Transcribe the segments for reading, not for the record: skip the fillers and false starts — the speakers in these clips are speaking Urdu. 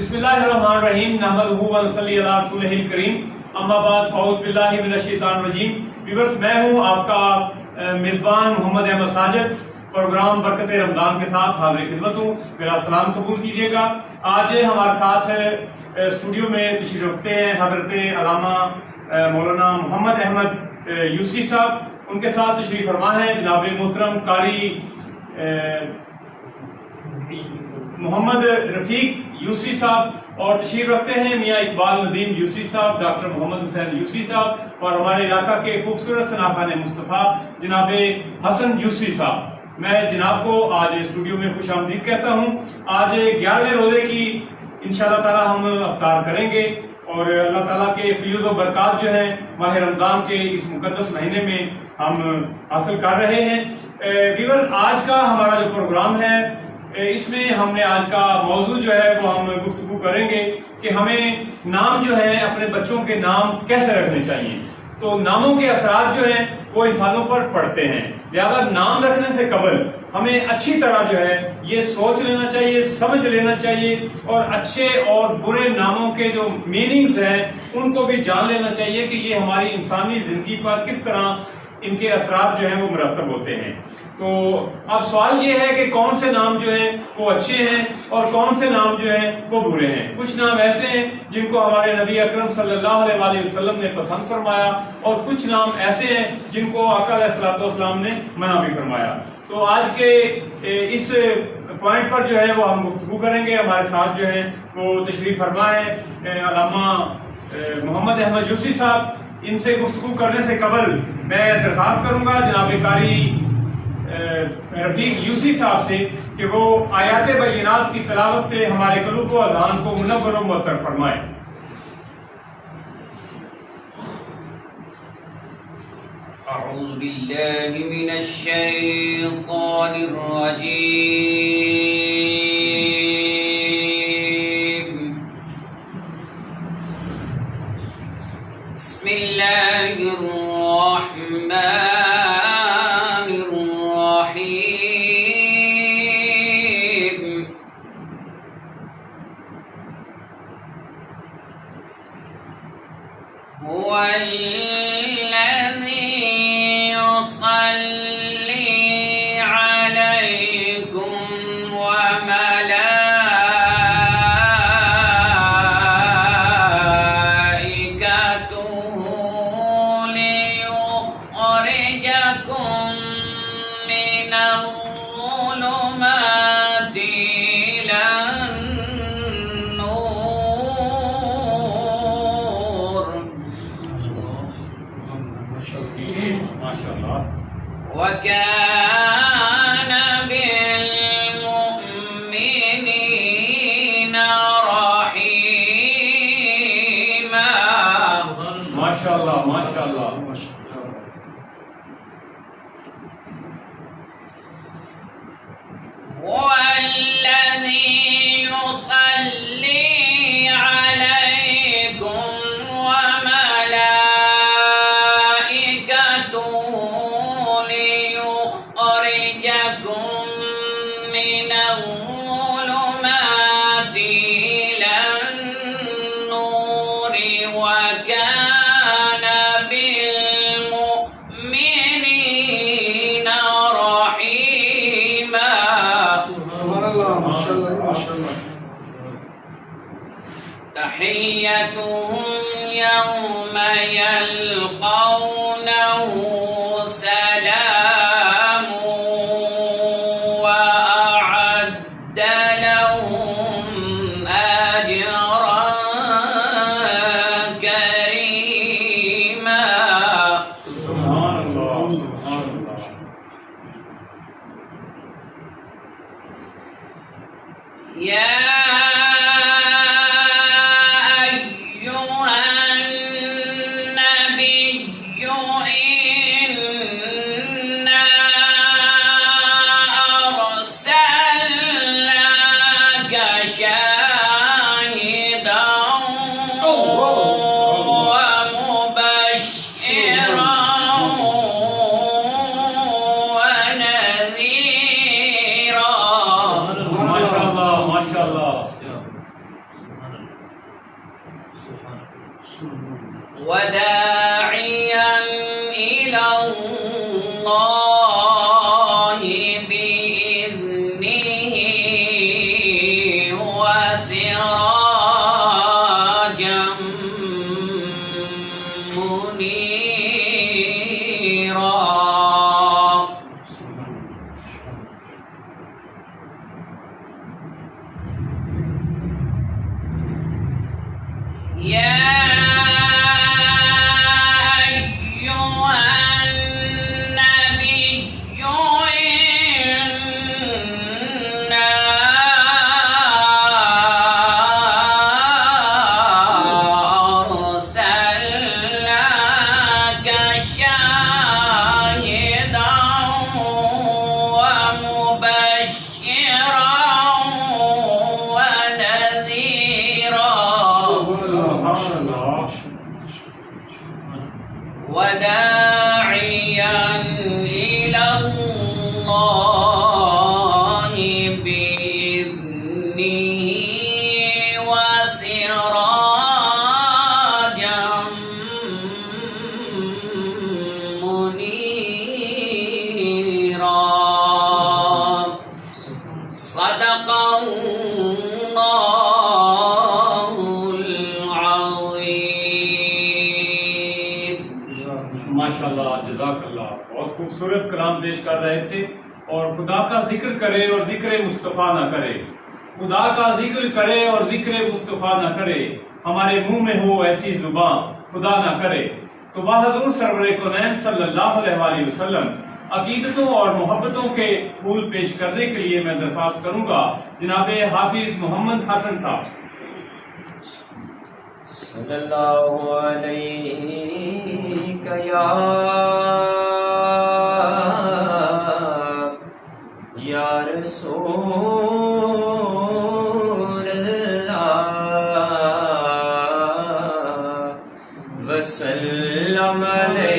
بسم اللہ الرحمن الرحیم نحمدہ و نصلی علی رسولہ الکریم اما بعد فاعوذ باللہ من الشیطان الرجیم. ویورز، میں ہوں آپ کا میزبان محمد احمد ساجد. پروگرام برکت رمضان کے ساتھ حاضر خدمت ہوں. میرا سلام قبول کیجیے گا. آج ہمارے ساتھ اسٹوڈیو میں تشریف رکھتے ہیں حضرت علامہ مولانا محمد احمد یوسفی صاحب. ان کے ساتھ تشریف فرما ہے جناب محترم قاری محمد رفیق یوسفی صاحب، اور تشریف رکھتے ہیں میاں اقبال ندیم یوسفی صاحب، ڈاکٹر محمد حسین یوسفی صاحب، اور ہمارے علاقہ کے خوبصورت ثناخان مصطفیٰ جناب حسن یوسفی صاحب. میں جناب کو آج اسٹوڈیو میں خوش آمدید کہتا ہوں. آج 11ویں روزے کی انشاءاللہ تعالی ہم افطار کریں گے، اور اللہ تعالیٰ کے فیوز و برکات جو ہیں ماہ رمضان کے اس مقدس مہینے میں ہم حاصل کر رہے ہیں. ویور، آج کا ہمارا جو پروگرام ہے اس میں ہم نے آج کا موضوع جو ہے وہ ہم گفتگو کریں گے کہ ہمیں نام جو ہے اپنے بچوں کے نام کیسے رکھنے چاہیے. تو ناموں کے اثرات جو ہیں وہ انسانوں پر پڑتے ہیں، لہذا نام رکھنے سے قبل ہمیں اچھی طرح جو ہے یہ سوچ لینا چاہیے، سمجھ لینا چاہیے، اور اچھے اور برے ناموں کے جو میننگز ہیں ان کو بھی جان لینا چاہیے کہ یہ ہماری انسانی زندگی پر کس طرح ان کے اثرات جو ہیں وہ مرتب ہوتے ہیں. تو اب سوال یہ ہے کہ کون سے نام جو ہیں وہ اچھے ہیں اور کون سے نام جو ہیں وہ برے ہیں. کچھ نام ایسے ہیں جن کو ہمارے نبی اکرم صلی اللہ علیہ وسلم نے پسند فرمایا، اور کچھ نام ایسے ہیں جن کو آقا علیہ الصلوۃ والسلام نے منع بھی فرمایا. تو آج کے اس پوائنٹ پر جو ہے وہ ہم گفتگو کریں گے. ہمارے ساتھ جو ہیں وہ تشریف فرما ہے علامہ محمد احمد یوسفی صاحب. ان سے گفتگو کرنے سے قبل میں درخواست کروں گا جناب قاری رفیق یوسفی صاحب سے کہ وہ آیات بینات کی تلاوت سے ہمارے قلوب و اذہان کو منور و معطر فرمائیں. اعوذ باللہ من الشیطان الرجیم. بسم اللہ الرحمن هو الذي يصلي عليكم وملائكته ليخرجكم من الظلمات إلى وَكَانَ بِالْمُؤْمِنِينَ رَحِيمًا. ماشاءاللہ ماشاءاللہ. هو الذي يصلي عليكم من الظلمات إلى النور وكان بالمؤمنين رحيما. سبحان الله، ما شاء الله ما شاء الله. تحيتهم يوم يلقونه سلام يا أيها النبي وداعيا إلى الله بإذنه وسراجا منيرا. صدق الله العظيم. ماشاءاللہ، جزاک اللہ. بہت خوبصورت کلام پیش کر رہے تھے. اور خدا کا ذکر کرے اور ذکر مصطفیٰ نہ کرے، خدا کا ذکر کرے اور ذکر مصطفیٰ نہ کرے، ہمارے منہ میں ہو ایسی زبان خدا نہ کرے. تو بہادر سرور کونین صلی اللہ علیہ وآلہ وسلم عقیدتوں اور محبتوں کے پھول پیش کرنے کے لیے میں درخواست کروں گا جناب حافظ محمد حسن صاحب سے. صلی اللہ علیہ یا رسول اللہ وسلم علیہ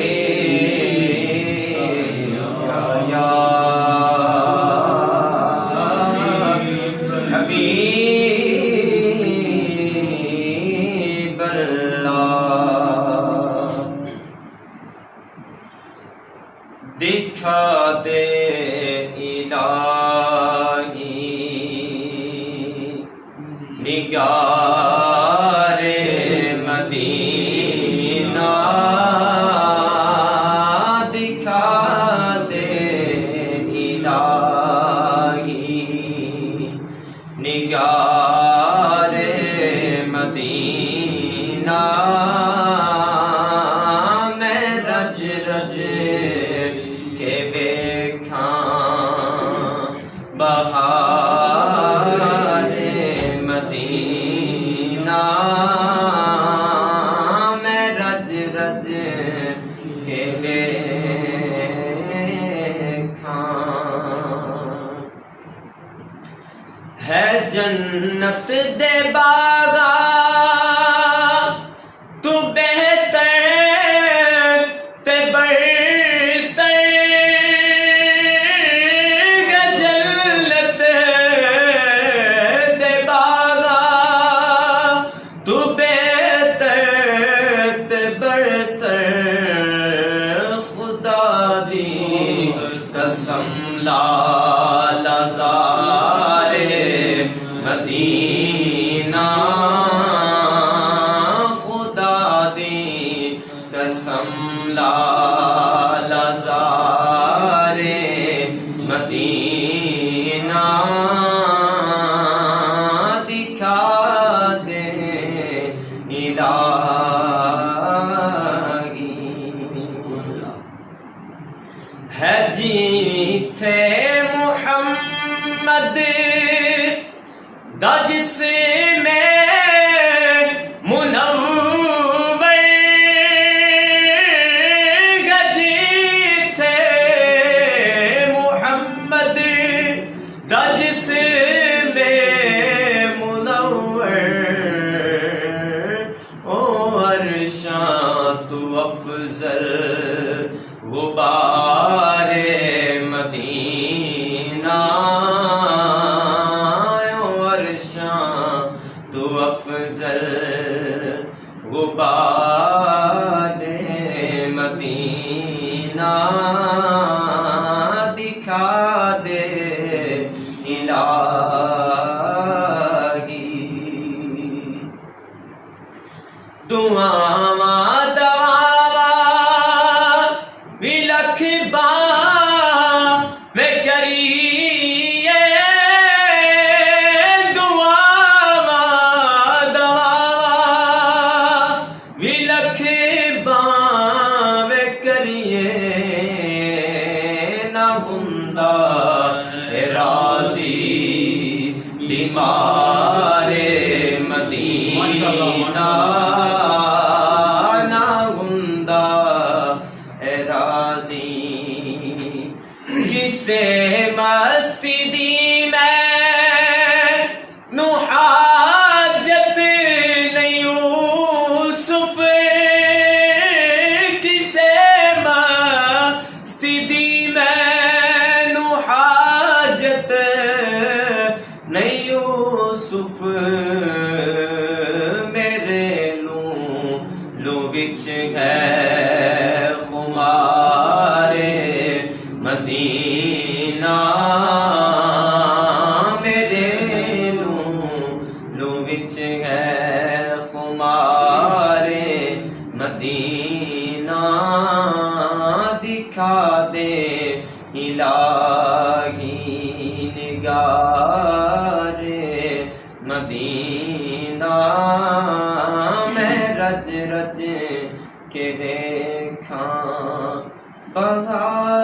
یا حبیب اللہ. دکھا دے الہی نگار مدینہ، دکھا دے الہی نگار مدینہ. میں رج رج کے بہار مدینہ، میں رج رج کے دیکھاں. ہے جنت دے باغا تو بہتر تے برتر، قسم لالا زارے مدینہ، خدا دی قسم لالا زارے مدینہ. دکھا دے الہی ہے جیتے محمد دا جسم منور، جیتے محمد دا جسم منور. او عرشاں تو افضل غبار مدینہ، عرشاں تو افضل غبار مدینہ. دکھا دے الہی دعا باں میں کریے دعا دعا بھی لکھ باں میں کریے نہ گندا راضی بیمار مدینہ نہ گندا راضی کسے مستی دی میں نو حاجت نہیں یوسف کسے مستی دی میں نو حاجت نہیں یوسف میرے لو وچ ہے خمارے مدینہ میرے لو وچ ہے خمارے مدینہ دکھا دے الہی نگار مدینہ میں رج رج کے دیکھاں پہاڑ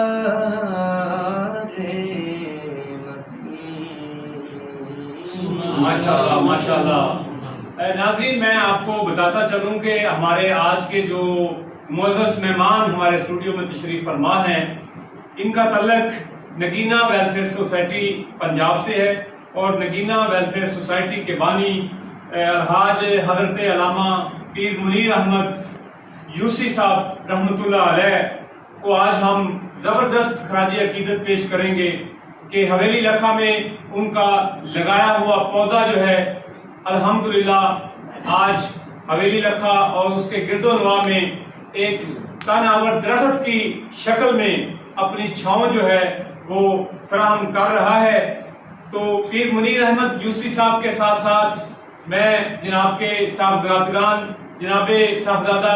ماشاءاللہ ماشاءاللہ۔ ناظرین میں آپ کو بتاتا چلوں کہ ہمارے آج کے جو معزز مہمان ہمارے اسٹوڈیو میں تشریف فرما ہیں ان کا تعلق نگینہ ویلفیئر سوسائٹی پنجاب سے ہے، اور نگینہ ویلفیئر سوسائٹی کے بانی الحاج حضرت علامہ پیر منیر احمد یوسی صاحب رحمۃ اللہ علیہ کو آج ہم زبردست خراج عقیدت پیش کریں گے کہ حویلی لکھا میں ان کا لگایا ہوا پودا جو ہے الحمدللہ آج حویلی لکھا اور اس کے گرد و نواح میں ایک تناور درخت کی شکل میں اپنی چھاؤں جو ہے وہ فراہم کر رہا ہے۔ تو پیر منیر احمد یوسی صاحب کے ساتھ ساتھ میں جناب کے صاحبزادگان جناب صاحبزادہ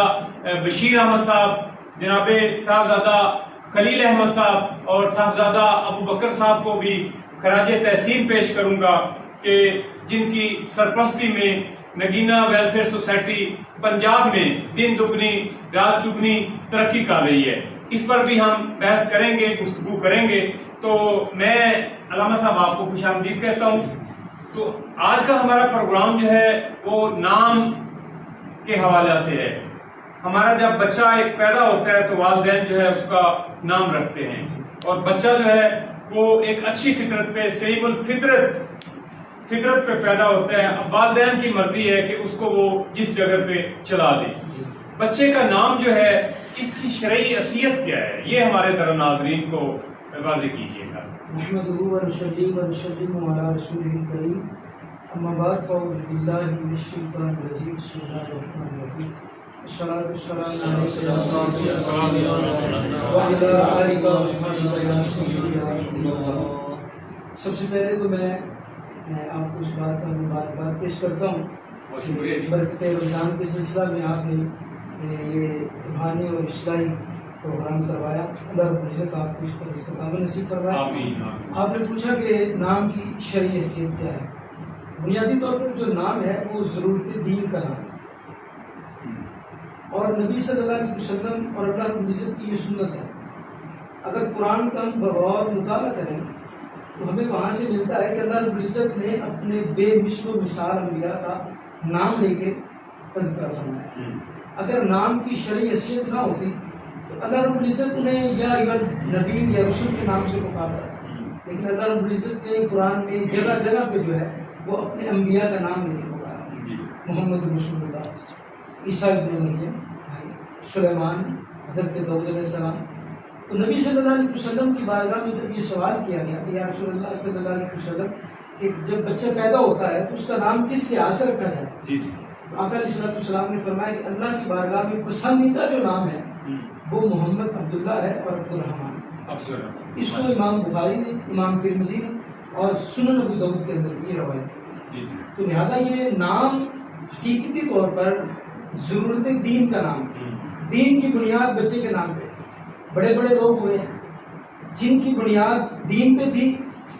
بشیر احمد صاحب، جناب صاحبزادہ خلیل احمد صاحب اور صاحبزادہ ابو بکر صاحب کو بھی خراج تحسین پیش کروں گا کہ جن کی سرپرستی میں نگینہ ویلفیئر سوسائٹی پنجاب میں دن دگنی رات چگنی ترقی کر رہی ہے۔ اس پر بھی ہم بحث کریں گے، گفتگو کریں گے۔ تو میں علامہ صاحب آپ کو خوش آمدید کہتا ہوں۔ تو آج کا ہمارا پروگرام جو ہے وہ نام کے حوالے سے ہے۔ ہمارا جب بچہ ایک پیدا ہوتا ہے تو والدین جو ہے اس کا نام رکھتے ہیں، اور بچہ جو ہے وہ ایک اچھی فطرت پہ سلیم الفطرت پہ پیدا ہوتا ہے۔ اب والدین کی مرضی ہے کہ اس کو وہ جس جگہ پہ چلا دے۔ بچے کا نام جو ہے اس کی شرعی حیثیت کیا ہے، یہ ہمارے در ناظرین کو واضح کیجیے گا۔ نحمدہ و نصلی و نسلم علی رسولہ الکریم، اما بعد فاعوذ باللہ من الشیطان الرجیم، بسم اللہ الرحمن الرحیم، الصلاۃ والسلام علیک یا رسول اللہ۔ سب سے پہلے تو میں آپ کو اس بات کا مبارکباد پیش کرتا ہوں، برکت رمضان کے سلسلہ میں آپ نے یہ روحانی اور اصلاحی پروگرام کروایا۔ اللہ رب العزت آپ کو اس پر استقامت نصیب فرمائے۔ آپ نے پوچھا کہ نام کی شرعی حیثیت کیا ہے۔ بنیادی طور پر جو نام ہے وہ ضرورت دین کا نام ہے، اور نبی صلی اللہ علیہ وسلم اور اللہ رب العزت کی یہ سنت ہے۔ اگر قرآن کا ہم بغور مطالعہ کریں تو ہمیں وہاں سے ملتا ہے کہ اللہ رب العزت نے اپنے بے مثل و مثال انبیاء کا نام لے کے تذکرہ فرمایا۔ اگر نام کی شرعی حیثیت نہ ہوتی تو اللہ رب العزت نے یا نبی یا رسول کے نام سے پکارا، لیکن اللہ رب العزت نے قرآن میں جگہ جگہ پہ جو ہے وہ اپنے انبیاء کا نام لے کے پکارا۔ محمد رسول اللہ، عیسیٰ ابن مریم، سلیمان، حضرت داؤد علیہ السلام۔ تو نبی صلی اللہ علیہ وسلم کی بارگاہ میں جب یہ سوال کیا گیا کہ یا رسول اللہ صلی اللہ علیہ وسلم کہ جب بچہ پیدا ہوتا ہے تو اس کا نام کس لحاظ سے رکھا جائے، آقا علیہ السلام نے فرمایا کہ اللہ کی بارگاہ میں پسندیدہ جو نام ہے وہ محمد عبداللہ ہے اور عبدالرحمان۔ اس کو امام بخاری نے، امام ترمذی نے اور سنن ابو داؤد کے اندر بھی روایت۔ تو لہٰذا یہ نام حقیقتی طور پر ضرورت دین کا نام ہے، دین کی بنیاد بچے کے نام پہ۔ بڑے بڑے لوگ ہوئے ہیں جن کی بنیاد دین پہ تھی،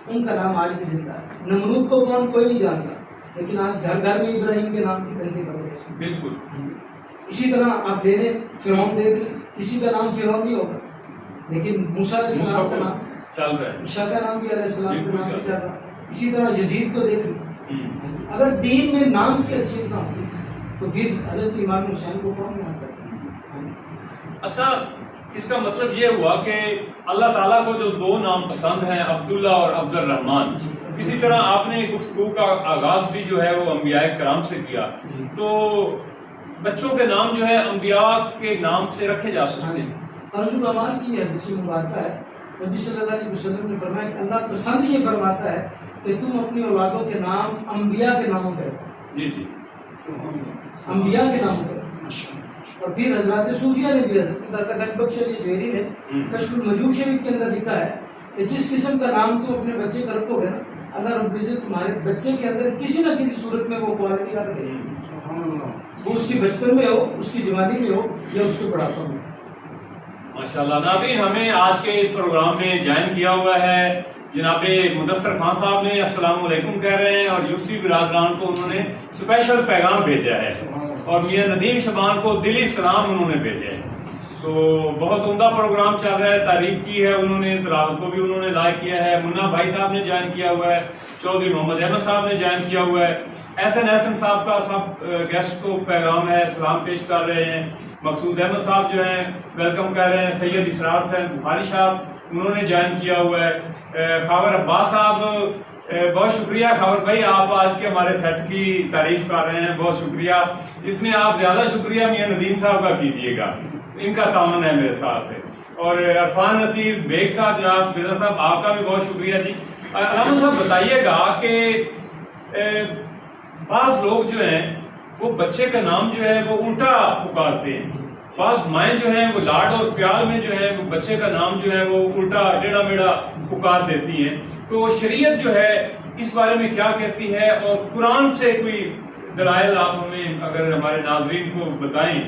ان کا نام آج بھی زندہ ہے۔ نمرود کو کون کوئی نہیں جانتا، لیکن آج گھر گھر میں ابراہیم کے نام کی گندے پڑ گئے۔ بالکل اسی طرح آپ لے لیں فرعون دیکھ لیں، کسی کا نام فرعون نہیں ہوگا، لیکن موسیٰ علیہ السلام کا نام چل رہا ہے، عیسیٰ کا نام بھی علیہ السلام کے نام بالکل پہ چل رہا ہے۔ اسی طرح یزید کو دیکھ لیں، اگر دین میں نام کی حیثیت نہ ہوتی تو پھر حضرت امام حسین کو کون مانتا ہے؟ اچھا، اس کا مطلب یہ ہوا کہ اللہ تعالیٰ کو جو دو نام پسند ہیں، عبداللہ اور عبد الرحمن، اسی طرح آپ نے گفتگو کا آغاز بھی جو ہے وہ انبیاء کرام سے کیا، تو بچوں کے نام جو ہے انبیاء کے نام سے رکھے جا سکتے ہیں۔ ارض العمان کی حدیث مبارکہ ہے، نبی صلی اللہ علیہ وسلم نے فرمایا کہ اللہ پسند یہ فرماتا ہے کہ تم اپنی اولادوں کے نام انبیاء کے ناموں پہ رکھو، جی جی، انبیاء کے ناموں پہ رکھو۔ اور پھر حضرات صوفیہ نے بھی، حضرت داتا گنج بخش علی جوہری نے کشف المجوب شریف کے اندر لکھا ہے کہ جس قسم کا نام تم اپنے بچے کا رکھو گے نا، اللہ رب العزت تمہارے بچے کے اندر کسی نہ کسی صورت میں وہ کوالٹی رکھ دے گا، وہ اس کی بچپن میں ہو، اس کی جوانی میں ہو، یا اس کے بڑھاپا میں۔ ماشاءاللہ۔ ناظرین، ہمیں آج کے اس پروگرام میں جوائن کیا ہوا ہے جناب مدثر خان صاحب نے، السلام علیکم کہہ رہے ہیں، اور یوسی برادران کو انہوں نے اسپیشل پیغام بھیجا ہے، اور میاں ندیم شبان کو دلی سلام انہوں نے بھیجے ہیں۔ تو بہت عمدہ پروگرام چل رہا ہے، تعریف کی ہے انہوں نے، تلاوت کو بھی انہوں نے لائک کیا ہے، منا بھائی صاحب نے جوائن کیا ہوا ہے، چودھری محمد احمد صاحب نے جوائن کیا ہوا ہے، احسن صاحب کا سب گیسٹ کو پیغام ہے، سلام پیش کر رہے ہیں، مقصود احمد صاحب جو ہیں ویلکم کر رہے ہیں، سید اسرار حسین بخاری صاحب انہوں نے جوائن کیا ہوا ہے، خاور عباس صاحب بہت شکریہ خاور بھائی، آپ آج کے ہمارے سیٹ کی تعریف کر رہے ہیں، بہت شکریہ۔ اس میں آپ زیادہ شکریہ میاں ندیم صاحب کا کیجیے گا، ان کا تعاون ہے میرے ساتھ ہے، اور عرفان نصیر بیگ صاحب، جناب مرزا صاحب آپ کا بھی بہت شکریہ جی۔ علامہ صاحب بتائیے گا کہ بعض لوگ جو ہیں وہ بچے کا نام جو ہے وہ الٹا پکارتے ہیں، بعض مائیں جو ہیں وہ لاڈ اور پیار میں جو ہے وہ بچے کا نام جو ہے وہ الٹا ٹیڑھا میڑھا پکار دیتی ہیں، تو شریعت جو ہے اس بارے میں کیا کہتی ہے، اور قرآن سے کوئی دلائل آپ ہمیں اگر ہمارے ناظرین کو بتائیں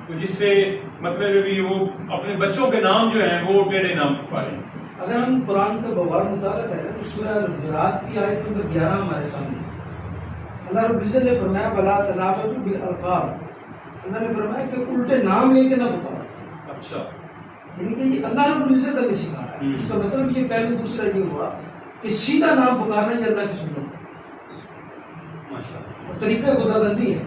تو جس سے مطلب بھی وہ اپنے بچوں کے نام جو ہیں وہ ٹیڑھے نام پکاریں۔ اگر ہم قرآن کا بغور مطالعہ کریں تو سورہ الحجرات کی آیت نمبر 11 ہمارے سامنے، اللہ رب العزت نے فرمایا وَلَا تَنَابَزُوا بِالْأَلْقَابِ، اللہ نے فرمایا کہ الٹے نام لے کے نہ پکارو۔ اچھا، یعنی کہ یہ اللہ رب العزت نے سکھایا ہے، اس کا مطلب یہ پہلے دوسرا یہ ہوا کہ سیدھا نام پکارنا یہ اللہ کی سنت ہے اور طریقہ خدا بندی ہے،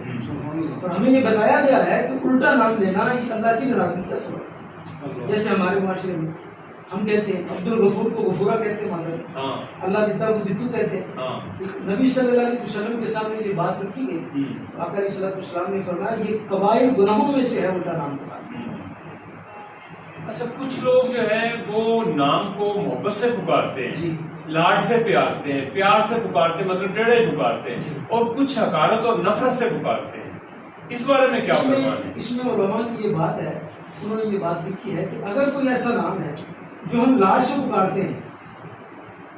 اور ہمیں یہ بتایا گیا ہے کہ الٹا نام لینا یہ اللہ کی ناراضگی کا سبب ہے۔ جیسے ہمارے معاشرے میں ہم کہتے ہیں عبد الغفور کو غفورہ کہتے ہیں، معذرت اللہ دیتا کو دتو کہتے ہیں، نبی صلی اللہ علیہ وسلم کے سامنے یہ بات رکھی گئی، آقا علیہ السلام نے فرمایا یہ کبائر گناہوں میں سے ہے الٹا نام پکارنا۔ اچھا، کچھ لوگ جو ہیں وہ نام کو محبت سے پکارتے ہیں، جی، لاڈ سے پیارتے ہیں، پیار سے پکارتے ہیں، مطلب ٹیڑھے پکارتے ہیں، اور کچھ حقارت اور نفرت سے پکارتے ہیں، اس بارے میں کیا فرمان ہے؟ اس میں علماء کی یہ بات ہے، انہوں نے یہ بات لکھی ہے کہ اگر کوئی ایسا نام ہے جو ہم لاڈ سے پکارتے ہیں،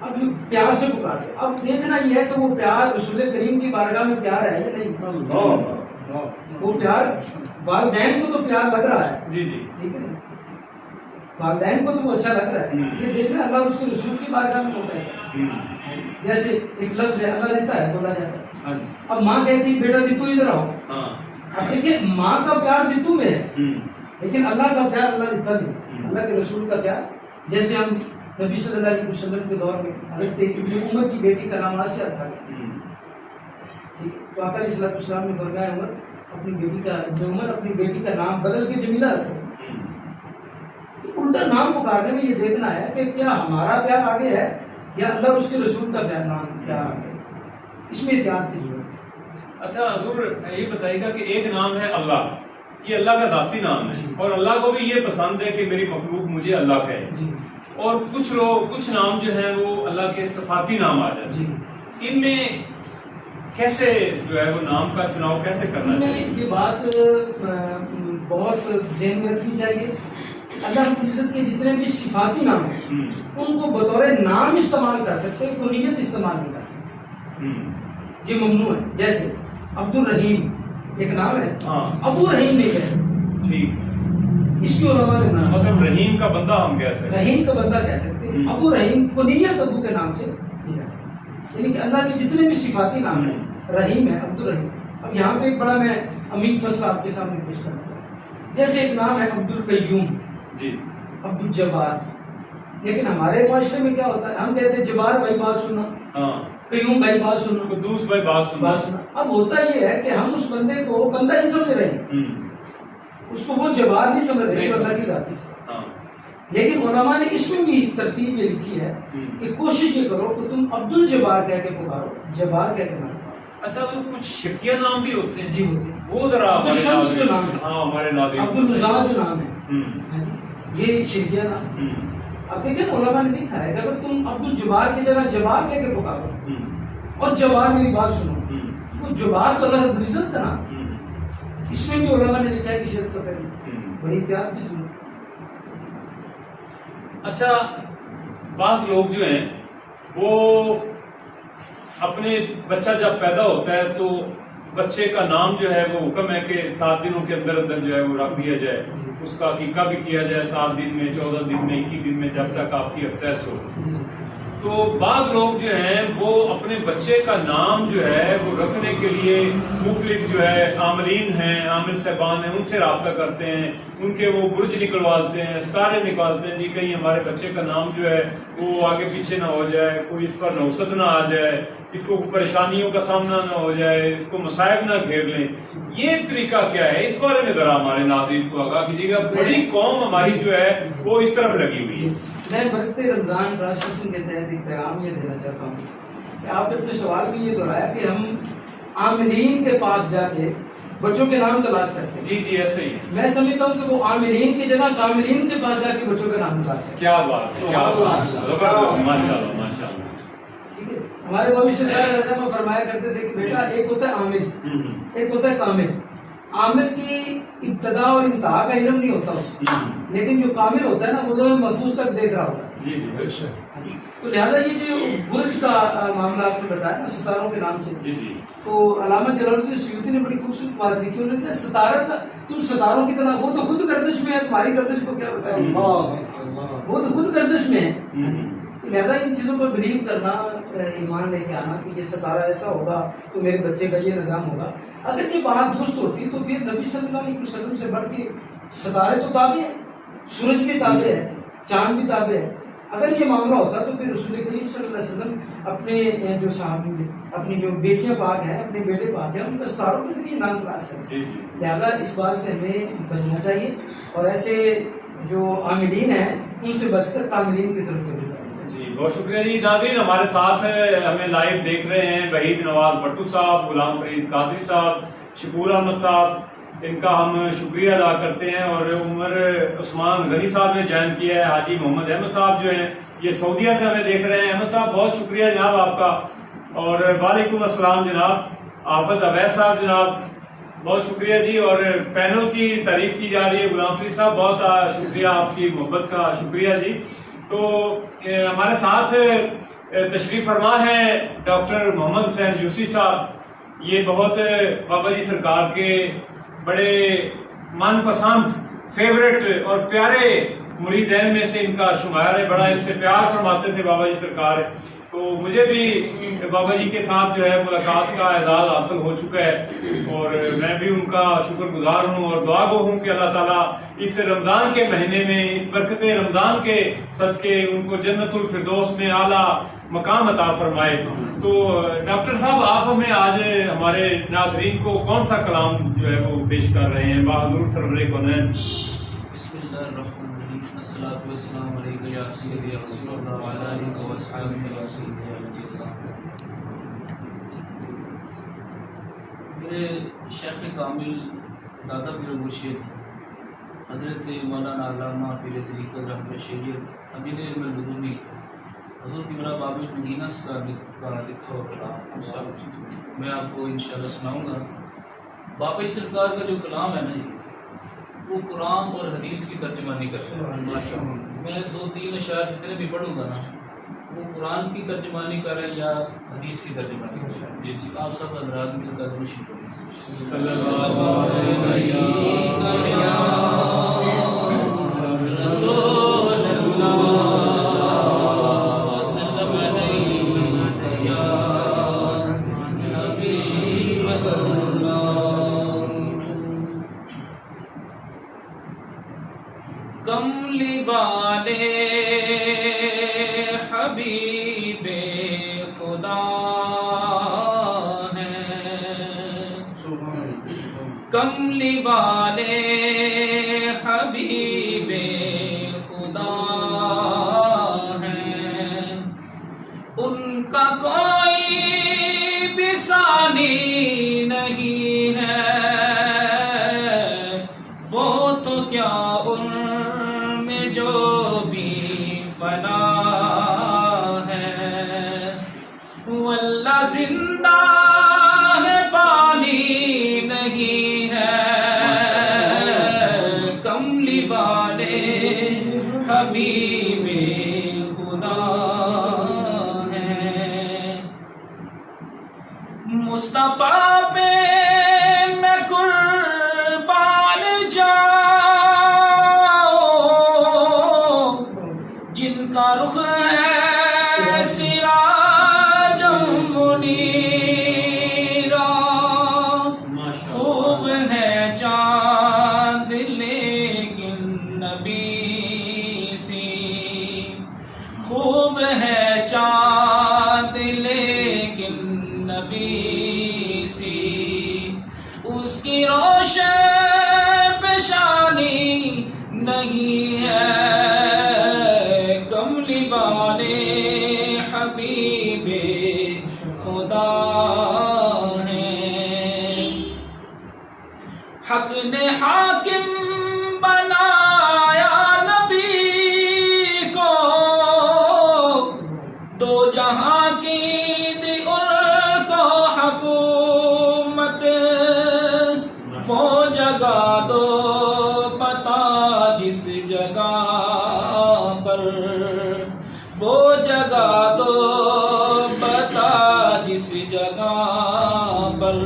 اب پیار سے پکارتے ہیں، اب دیکھنا یہ ہے کہ وہ پیار رسول کریم کی بارگاہ میں پیار ہے یا نہیں، وہ پیار والدین کو تو پیار لگ رہا ہے، جی جی، ٹھیک ہے نا، والدین کو تو وہ اچھا لگ رہا ہے، یہ دیکھنا اللہ اس کے رسول کی بارگاہ میں ہوتا ہے، جیسے ایک لفظ ہے اللہ دیتا ہے بولا جاتا ہے، اب ماں کہتی بیٹا دیتو ادھر آؤ، اب دیکھیں ماں کا پیار دیتو میں ہے، لیکن اللہ کا پیار اللہ دیتا بھی ہے، اللہ کے رسول کا پیار، جیسے ہم نبی صلی اللہ علیہ وسلم کے دور میں حضرت ابن عمر کی بیٹی کا نام آسیہ تھا، تو آقا علیہ السلام نے فرمایا عمر اپنی بیٹی کا ابن عمر اپنی بیٹی کا نام بدل کے جمیلہ رکھو۔ الٹا نام پکارنے میں یہ دیکھنا ہے کہ کیا ہمارا پیار آگے ہے یا اللہ اس کے رسول کا پیار پیار آگے، اس میں احتیاط کی ضرورت ہے۔ اچھا حضور یہ بتائیے گا کہ ایک نام ہے اللہ، یہ اللہ کا ذاتی نام ہے، اور اللہ کو بھی یہ پسند ہے کہ میری مخلوق مجھے اللہ کہے، اور کچھ نام جو ہیں وہ اللہ کے صفاتی نام آ جاتے ہیں، ان میں کیسے جو ہے وہ نام کا چناؤ کیسے کرنا چاہیے؟ یہ بات بہت ذہن میں رکھنی چاہیے، اللہ رب العزت کے جتنے بھی صفاتی نام ہیں ان کو بطور نام استعمال کر سکتے، کنیت استعمال نہیں کر سکتے، یہ ممنوع ہے۔ جیسے عبد الرحیم ایک نام ہے، ابو رحیم نہیں کہہ سکتے، ٹھیک، اس کی علماء نے نام مطلب رحیم کا بندہ ہم کہہ سکتے ہیں، رحیم کا بندہ کہہ سکتے ہیں. ابو رحیم کنیت ابو کے نام سے نہیں کہہ سکتے، یعنی کہ اللہ کے جتنے بھی صفاتی نام ہیں رحیم ہے، عبد الرحیم. اب یہاں پہ ایک بڑا میں عمیق مسئلہ آپ کے سامنے پیش کرتا ہوں. جیسے ایک نام ہے عبد القیوم، جی عبد الجبار، لیکن ہمارے معاشرے میں کیا ہوتا ہے، ہم کہتے ہیں جبار بھائی بات سننا، ہاں، قیوم بھائی بات سننا، قدوس بھائی بات سننا. بات سننا. اب ہوتا یہ ہے کہ ہم اس بندے کو بندہ ہی سمجھ رہے ہیں، اس کو وہ جبار نہیں سمجھ رہے جو اللہ کی ذاتی سے. ہاں لیکن علماء نے اس میں بھی ترتیب یہ لکھی ہے کہ کوشش یہ کرو کہ تم عبد الجبار کہہ کے پکارو، جبار کہہ کے نہ پکارو. اچھا وہ کچھ شکیہ نام بھی ہوتے ہیں جی ہوتے ہیں. وہ ذرا عبد الشمس جو نام ہے، ہاں ہمارے ناظرین عبد الرزاق جو نام ہے، ہاں جی، یہ شرکیہ نام. اب دیکھیں علماء نے لکھا ہے کہ اگر تم عبد الجبار کی جگہ جبار کہہ کے پکارو اور جبار میری بات سنو، تو جبار تو اللہ رب العزت کا نام. اس میں بھی علماء نے لکھا ہے کہ شرک کا پہلے بڑی احتیاط کی ضرورت. اچھا بعض لوگ جو ہیں وہ اپنے بچہ جب پیدا ہوتا ہے تو بچے کا نام جو ہے وہ حکم ہے کہ 7 دنوں کے اندر اندر جو ہے وہ رکھ دیا جائے، اس کا عقیقہ بھی کیا جائے 7 دن میں، 14 دن میں، 21 دن میں، جب تک آپ کی ایکسیس ہو. تو بعض لوگ جو ہیں وہ اپنے بچے کا نام جو ہے وہ رکھنے کے لیے مختلف جو ہے عاملین ہیں، عامل صاحبان ہیں، ان سے رابطہ کرتے ہیں، ان کے وہ برج نکلواتے ہیں، ستارے نکالتے ہیں، جی کہیں ہمارے بچے کا نام جو ہے وہ آگے پیچھے نہ ہو جائے، کوئی اس پر نوسط نہ آ جائے، اس کو پریشانیوں کا سامنا نہ ہو جائے، اس کو مصائب نہ گھیر لیں. یہ طریقہ کیا ہے، اس بارے میں ذرا ہمارے ناظرین کو آگاہ کیجیے گا. بڑی قوم ہماری جو ہے وہ اس طرف لگی ہوئی ہے. میں برکتے رمضان ٹرانسمیشن کے تحت ایک پیغام یہ دینا چاہتا ہوں کہ آپ نے اپنے سوال میں یہ دہرایا کہ ہم عاملین کے پاس جا کے بچوں کے نام تلاش کرتے ہیں. جی ایسے ہی. میں سمجھتا ہوں کہ وہ عاملین کی جگہ کاملین کے پاس جا کے بچوں کے نام تلاش کرتے ہیں. کیا بات، کیا بات، زبردست، ماشاءاللہ ماشاءاللہ. ٹھیک ہے. ہمارے بابی سرکار رضا فرمایا کرتے تھے کہ بیٹا ایک ہوتا ہے عامل، ایک ہوتا ہے کامل. عامل کی ابتدا اور انتہا کا علم نہیں ہوتا اس، لیکن جو کامل ہوتا ہے نا وہ لوگ محفوظ تک دیکھ رہا ہوتا ہے. جی تو لہٰذا یہ جو برج کا معاملہ آپ نے بتایا نا ستاروں کے نام سے، جی تو علامہ جلال الدین سیوطی نے بڑی خوبصورت بات لکھی. انہوں نے کہا ستارہ کا تم ستاروں کی طرح، وہ تو خود گردش میں ہے، تمہاری گردش کو کیا بتایا، وہ تو خود گردش میں ہے. لہٰذا ان چیزوں پر بلیو کرنا، ایمان لے کے آنا کہ یہ ستارہ ایسا ہوگا تو میرے بچے کا یہ نظام ہوگا، اگر یہ بات درست ہوتی تو پھر نبی صلی اللہ علیہ وسلم سے بڑھ کے ستارے تو تابع ہیں، سورج بھی تابع ہے، چاند بھی تابع ہے. اگر یہ معاملہ ہوتا تو پھر رسول کریم صلی اللہ علیہ وسلم اپنے جو صحابی، اپنی جو بیٹیاں پاک ہیں، اپنے بیٹے پاک ہیں، ان کا ستاروں کے ذریعے نام تلاش کرتے ہیں. لہٰذا اس بات سے ہمیں بچنا چاہیے اور ایسے جو عاملین ہیں ان سے بچ کر کاملین کی طرف توجہ کرنا چاہیے. جی بہت شکریہ. جی ناظرین ہمارے ساتھ ہمیں لائیو دیکھ رہے ہیں وحید نواز بھٹو صاحب، غلام فرید قادری صاحب، شکور احمد صاحب، ان کا ہم شکریہ ادا کرتے ہیں. اور عمر عثمان غنی صاحب نے جوائن کیا ہے. حاجی محمد احمد صاحب جو ہیں یہ سعودیہ سے ہمیں دیکھ رہے ہیں. احمد صاحب بہت شکریہ جناب آپ کا. اور وعلیکم السلام جناب. حافظ عبید صاحب جناب بہت شکریہ جی. اور پینل کی تعریف کی جا رہی ہے. غلام فرید صاحب بہت شکریہ، آپ کی محبت کا شکریہ جی. تو ہمارے ساتھ تشریف فرما ہے ڈاکٹر محمد حسین یوسی صاحب. یہ بہت بابا جی سرکار کے بڑے من پسند، فیوریٹ اور پیارے مریدین میں سے ان کا شمار ہے. بڑا ان سے پیار فرماتے تھے بابا جی سرکار. تو مجھے بھی بابا جی کے ساتھ جو ہے ملاقات کا اعزاز حاصل ہو چکا ہے اور میں بھی ان کا شکر گزار ہوں اور دعا گو ہوں کہ اللہ تعالیٰ اس رمضان کے مہینے میں، اس برکت رمضان کے صدقے ان کو جنت الفردوس میں اعلیٰ مقام عطا فرمائے. تو ڈاکٹر صاحب آپ ہمیں آج ہمارے ناظرین کو کون سا کلام جو ہے وہ پیش کر رہے ہیں بہادر سرور کونین؟ بسم اللہ الرحمن الرحیم. الصلاۃ والسلام علیک یا سیدی یا رسول اللہ وعلی آلہ وصحبہ وسلم. میرے شیخ کامل دادا پیر مرشد حضرت مولانا علامہ پیر طریقت رحمۃ شریعت امیر ملدونی حضور کی میرا باب مدینہ کا لکھا ہوا کلام میں آپ کو انشاءاللہ سناؤں گا. باقی سرکار کا جو کلام ہے نا وہ قرآن اور حدیث کی ترجمانی کرتا ہے. میں 2-3 اشعار جتنے بھی پڑھوں گا نا وہ قرآن کی ترجمانی کر رہے ہیں یا حدیث کی ترجمانی کر رہے ہیں. جی جی آپ سب حضرات مل کر درود شریف پڑھیں. کملی والے حبیب خدا کملی والے حبیب خدا ہیں، ان کا کوئی بھی ثانی نہیں ہے، وہ تو کیا ان میں جو بھی فنا ہے، واللہ زندہ ہے فانی نہیں ہے، کملی والے حبیب خدا ہیں، مصطفیٰ پہ میں قربان جاؤں، جن کا رخ ہے سراجم منیرا، خوب ہے چاند لیکن نبی سی، خوب ہے چاند لیکن نبی سی، اس کی روشن پیشانی نہیں ہے، کملی والے حبیب خدا ہیں، حق نے حاکم بنایا نبی کو، دو جہاں کی دی ان کو حکومت، وہ جگہ دو پتا جس جگہ پر، وہ جگہ دو پتا جس جگہ پر،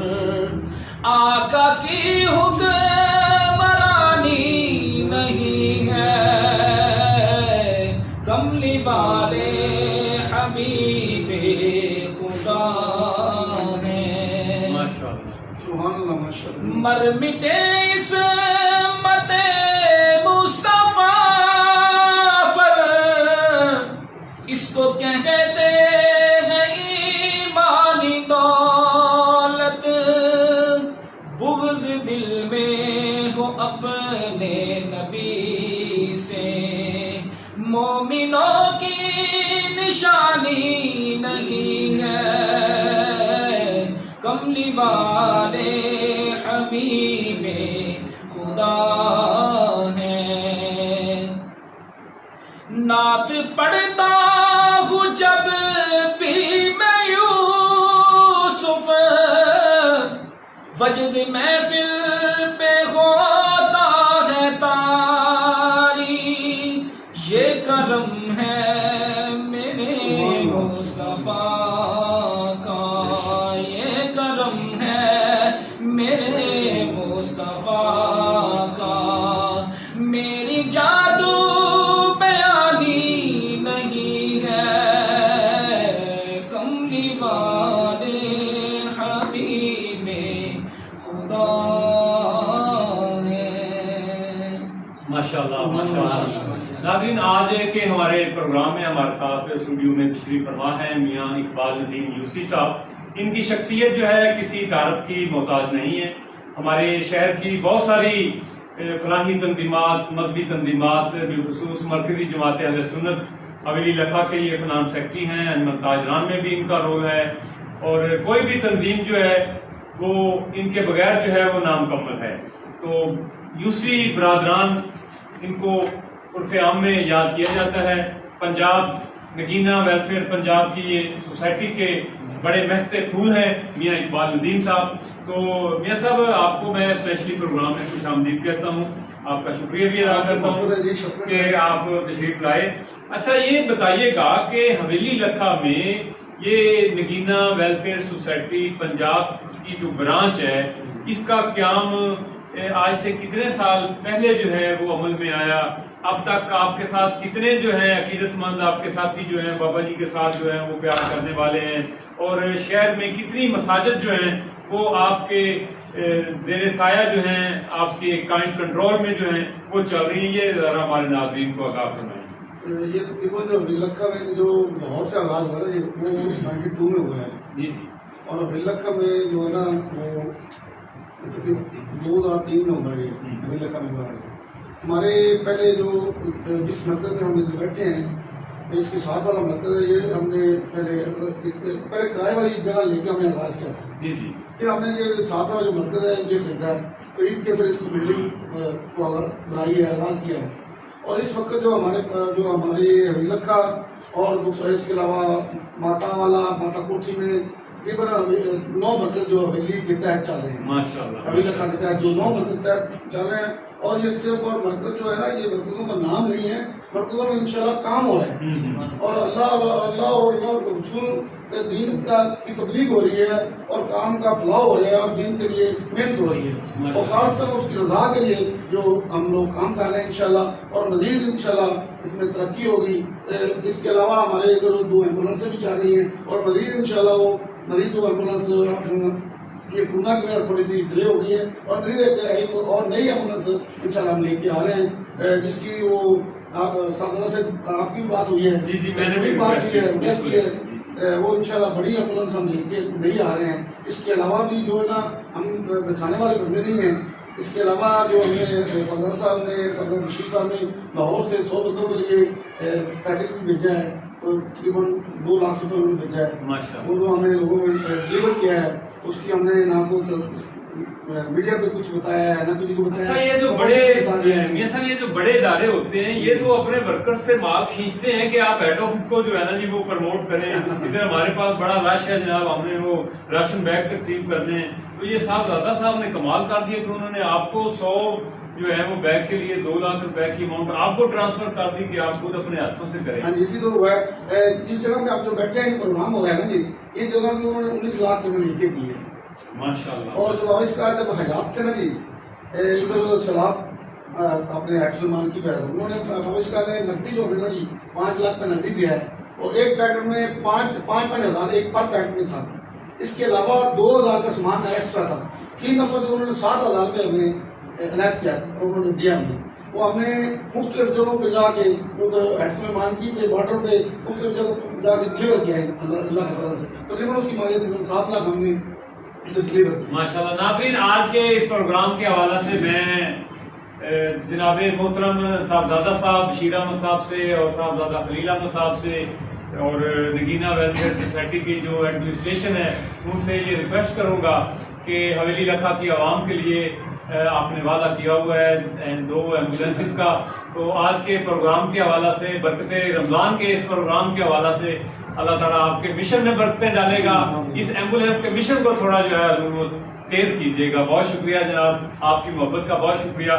آقا کی حکمرانی نہیں ہے، کملی والے حبیب خدا ہیں، مر مٹے عصمت مصطفیٰ پر، اس کو کہتے ہیں ایمانی دولت، بغض دل میں ہو اپنے نبی سے، مومنوں کی نشانی نہیں ہے، کملی والے حبیب خدا ہیں، نعت پڑھتا ہوں جب بھی میں یوسف، وجد محفل پہ ہوتا ہے طاری، یہ کرم ہے میرے مصطفیٰ کا، یہ کرم ہے میرے مصطفیٰ کا، میری جادو بیانی نہیں ہے، کملی والے حبیب خدا ہیں، ماشاءاللہ ماشاءاللہ۔ ناظرین، آج کے ہمارے پروگرام میں ہمارے ساتھ اسٹوڈیو میں تشریف فرما ہے میاں اقبال ندیم یوسی صاحب۔ ان کی شخصیت جو ہے کسی تعارف کی محتاج نہیں ہے، ہمارے شہر کی بہت ساری فلاحی تنظیمات، مذہبی تنظیمات، بالخصوص مرکزی جماعت اہل سنت حویلی لکھا کے یہ فنان سیکرٹری ہیں، انجمن تاجران میں بھی ان کا رول ہے، اور کوئی بھی تنظیم جو ہے وہ ان کے بغیر جو ہے وہ نامکمل ہے۔ تو یوسوی برادران، ان کو عرف عام میں یاد کیا جاتا ہے، پنجاب نگینہ ویلفیئر پنجاب کی یہ سوسائٹی کے بڑے مہکتے پھول ہیں میاں اقبال ندیم صاحب۔ تو میاں صاحب، آپ کو میں اسپیشلی پروگرام میں خوش آمدید کہتا ہوں، آپ کا شکریہ بھی ادا کرتا ہوں کہ آپ تشریف لائے۔ اچھا، یہ بتائیے گا کہ حویلی لکھا میں یہ نگینہ ویلفیئر سوسائٹی پنجاب کی جو برانچ ہے، اس کا قیام آج سے کتنے سال پہلے جو ہے وہ عمل میں آیا؟ اب تک آپ کے ساتھ کتنے جو ہیں عقیدت مند آپ کے ساتھی جو ہیں بابا جی کے ساتھ جو ہیں وہ پیار کرنے والے ہیں، اور شہر میں کتنی مساجد جو ہیں وہ آپ کے زیر سایہ جو ہیں آپ کے کائنڈ کنٹرول میں جو ہیں وہ چل رہی ہیں، یہ ذرا ہمارے ناظرین کو آگاہ فرمائیں۔ یہ تقریباً جو ہلکھا میں جو لاہور سے آغاز ہوا ہے وہ 92 میں ہوا ہے، جی جی، اور ہلکھا میں جو ہے نا وہ تقریباً 2003 میں ہوا ہے، یہ ہلکھا میں ہوا ہے۔ ہمارے پہلے جو جس مرکز میں ہم بیٹھے ہیں اس کے ساتھ والا مرکز ہے، یہ ہم نے پہلے کرائے والی جگہ لے کے ہم نے آغاز کیا تھا، جی جی، پھر ہم نے یہ ساتھ والا جو مرکز ہے یہ خریدا ہے، خرید کے پھر اس کو بلڈنگ بنائی ہے، آغاز کیا ہے۔ اور اس وقت جو ہماری ہلکھا اور دوسرا اس کے علاوہ ماتا والا ماتا کوٹھی میں تقریباً 9 مرکز جو حویلی کے تحت چل رہے ہیں، ماشاء اللہ، ہلکھا کے تحت جو 9 مرکز تحت چل رہے ہیں۔ اور یہ صرف اور مرکز جو ہے نا یہ مرکزوں کا نام نہیں ہے، مرکزوں میں انشاءاللہ کام ہو رہا ہے، اور اللہ اور رسول کے دین کی تبلیغ ہو رہی ہے، اور کام کا فلاح ہو رہا ہے، اور دین کے لیے محنت ہو رہی ہے، اور خاص طور اس کی رضا کے لیے جو ہم لوگ کام کر رہے ہیں انشاءاللہ، اور مزید انشاءاللہ اس میں ترقی ہوگی۔ اس کے علاوہ ہمارے ادھر 2 ایمبولینسیں بھی چل رہی ہیں، اور مزید انشاءاللہ وہ مزید 2 ایمبولینس یہ کورونا کی وجہ تھوڑی سی ڈیلے ہو گئی ہے، اور مزید ایک اور نئی ایمبولینس انشاءاللہ ہم لے کے آ رہے ہیں، جس کی وہ صاحبزادہ سے آپ کی بھی بات ہوئی ہے، جی جی، میں نے بھی بات کی ہے، ریکویسٹ کی ہے، وہ انشاءاللہ بڑی ایمبولینس ہم لے کے نہیں آ رہے ہیں۔ اس کے علاوہ بھی جو ہے نا ہم دکھانے والے بندے نہیں ہیں، اس کے علاوہ جو ہمیں صاحب صدر بشیر صاحب نے لاہور سے 100 بندوں کے لیے پیکج بھی بھیجا ہے، تقریباً 2 لاکھ روپے انہوں نے بھیجا ہے، وہ جو ہم نے لوگوں میں ڈلیور کیا ہے، اس کی ہم نے نہ کو میڈیا پہ کچھ بتایا ہے نہ کسی کو بتایا۔ اچھا، یہ جو بڑے میاں صاحب یہ جو بڑے ادارے ہوتے ہیں یہ تو اپنے ورکرز سے مال کھینچتے ہیں کہ آپ ہیڈ آفس کو جو ہے نا جی وہ پروموٹ کریں، ادھر ہمارے پاس بڑا رش ہے جناب، ہم نے وہ راشن بیگ تقسیم کرنے ہیں، تو یہ صاحبزادہ صاحب نے کمال کر دیا کہ انہوں نے آپ کو 100 جو ہے وہ بیگ کے لیے 2 لاکھ روپے کی اماؤنٹ آپ کو ٹرانسفر کر دی کہ آپ خود اپنے ہاتھوں سے کریں۔ ہاں جی، اسی تو ہوا ہے، جس جگہ پہ آپ جو بیٹھے ہیں پروگرام ہو رہا ہے نا جی، یہ جگہ بھی انہوں نے 19 لاکھ کے مل کے دی ہے، ماشاءاللہ۔ اور جو آوشکار جب حجات تھے نا جی، ادھر سیلاب اپنے ایکسلمان کی پیدا، انہوں نے آوشکار نے نقدی جو ہے نا جی 5 لاکھ کا نقدی دیا ہے، اور ایک پیکٹ میں 5-5 ہزار ایک پر پیکٹ میں تھا، اس کے علاوہ 2000 کا سامان ایکسٹرا تھا، فی نفر جو انہوں نے 7000 روپے ہمیں عنایت کیا، انہوں نے دیا ہمیں، وہ ہم نے مختلف جگہوں پہ جا کے ادھر ایکسلمان کی پہ بارڈر پہ مختلف جگہوں پہ جا کے ڈلیور کیا ہے اللہ کے فضل سے، تقریباً اس کی مالیت تقریباً 7 لاکھ ہم نے ماشاءاللہ۔ ناظرین، آج کے اس پروگرام کے حوالے سے میں جناب محترم صاحبزادہ صاحب بشیر احمد صاحب سے اور صاحبزادہ خلیل احمد صاحب سے اور نگینہ ویلفیئر سوسائٹی کی جو ایڈمنسٹریشن ہے ان سے یہ ریکویسٹ کروں گا کہ حویلی لکھا کی عوام کے لیے آپ نے وعدہ کیا ہوا ہے 2 ایمبولینسز کا، تو آج کے پروگرام کے حوالے سے برکت رمضان کے اس پروگرام کے حوالے سے اللہ تعالیٰ آپ کے مشن میں برکتیں ڈالے گا، اس ایمبولینس کے مشن کو تھوڑا جو ہے ضرور تیز کیجیے گا۔ بہت شکریہ جناب، آپ کی محبت کا بہت شکریہ۔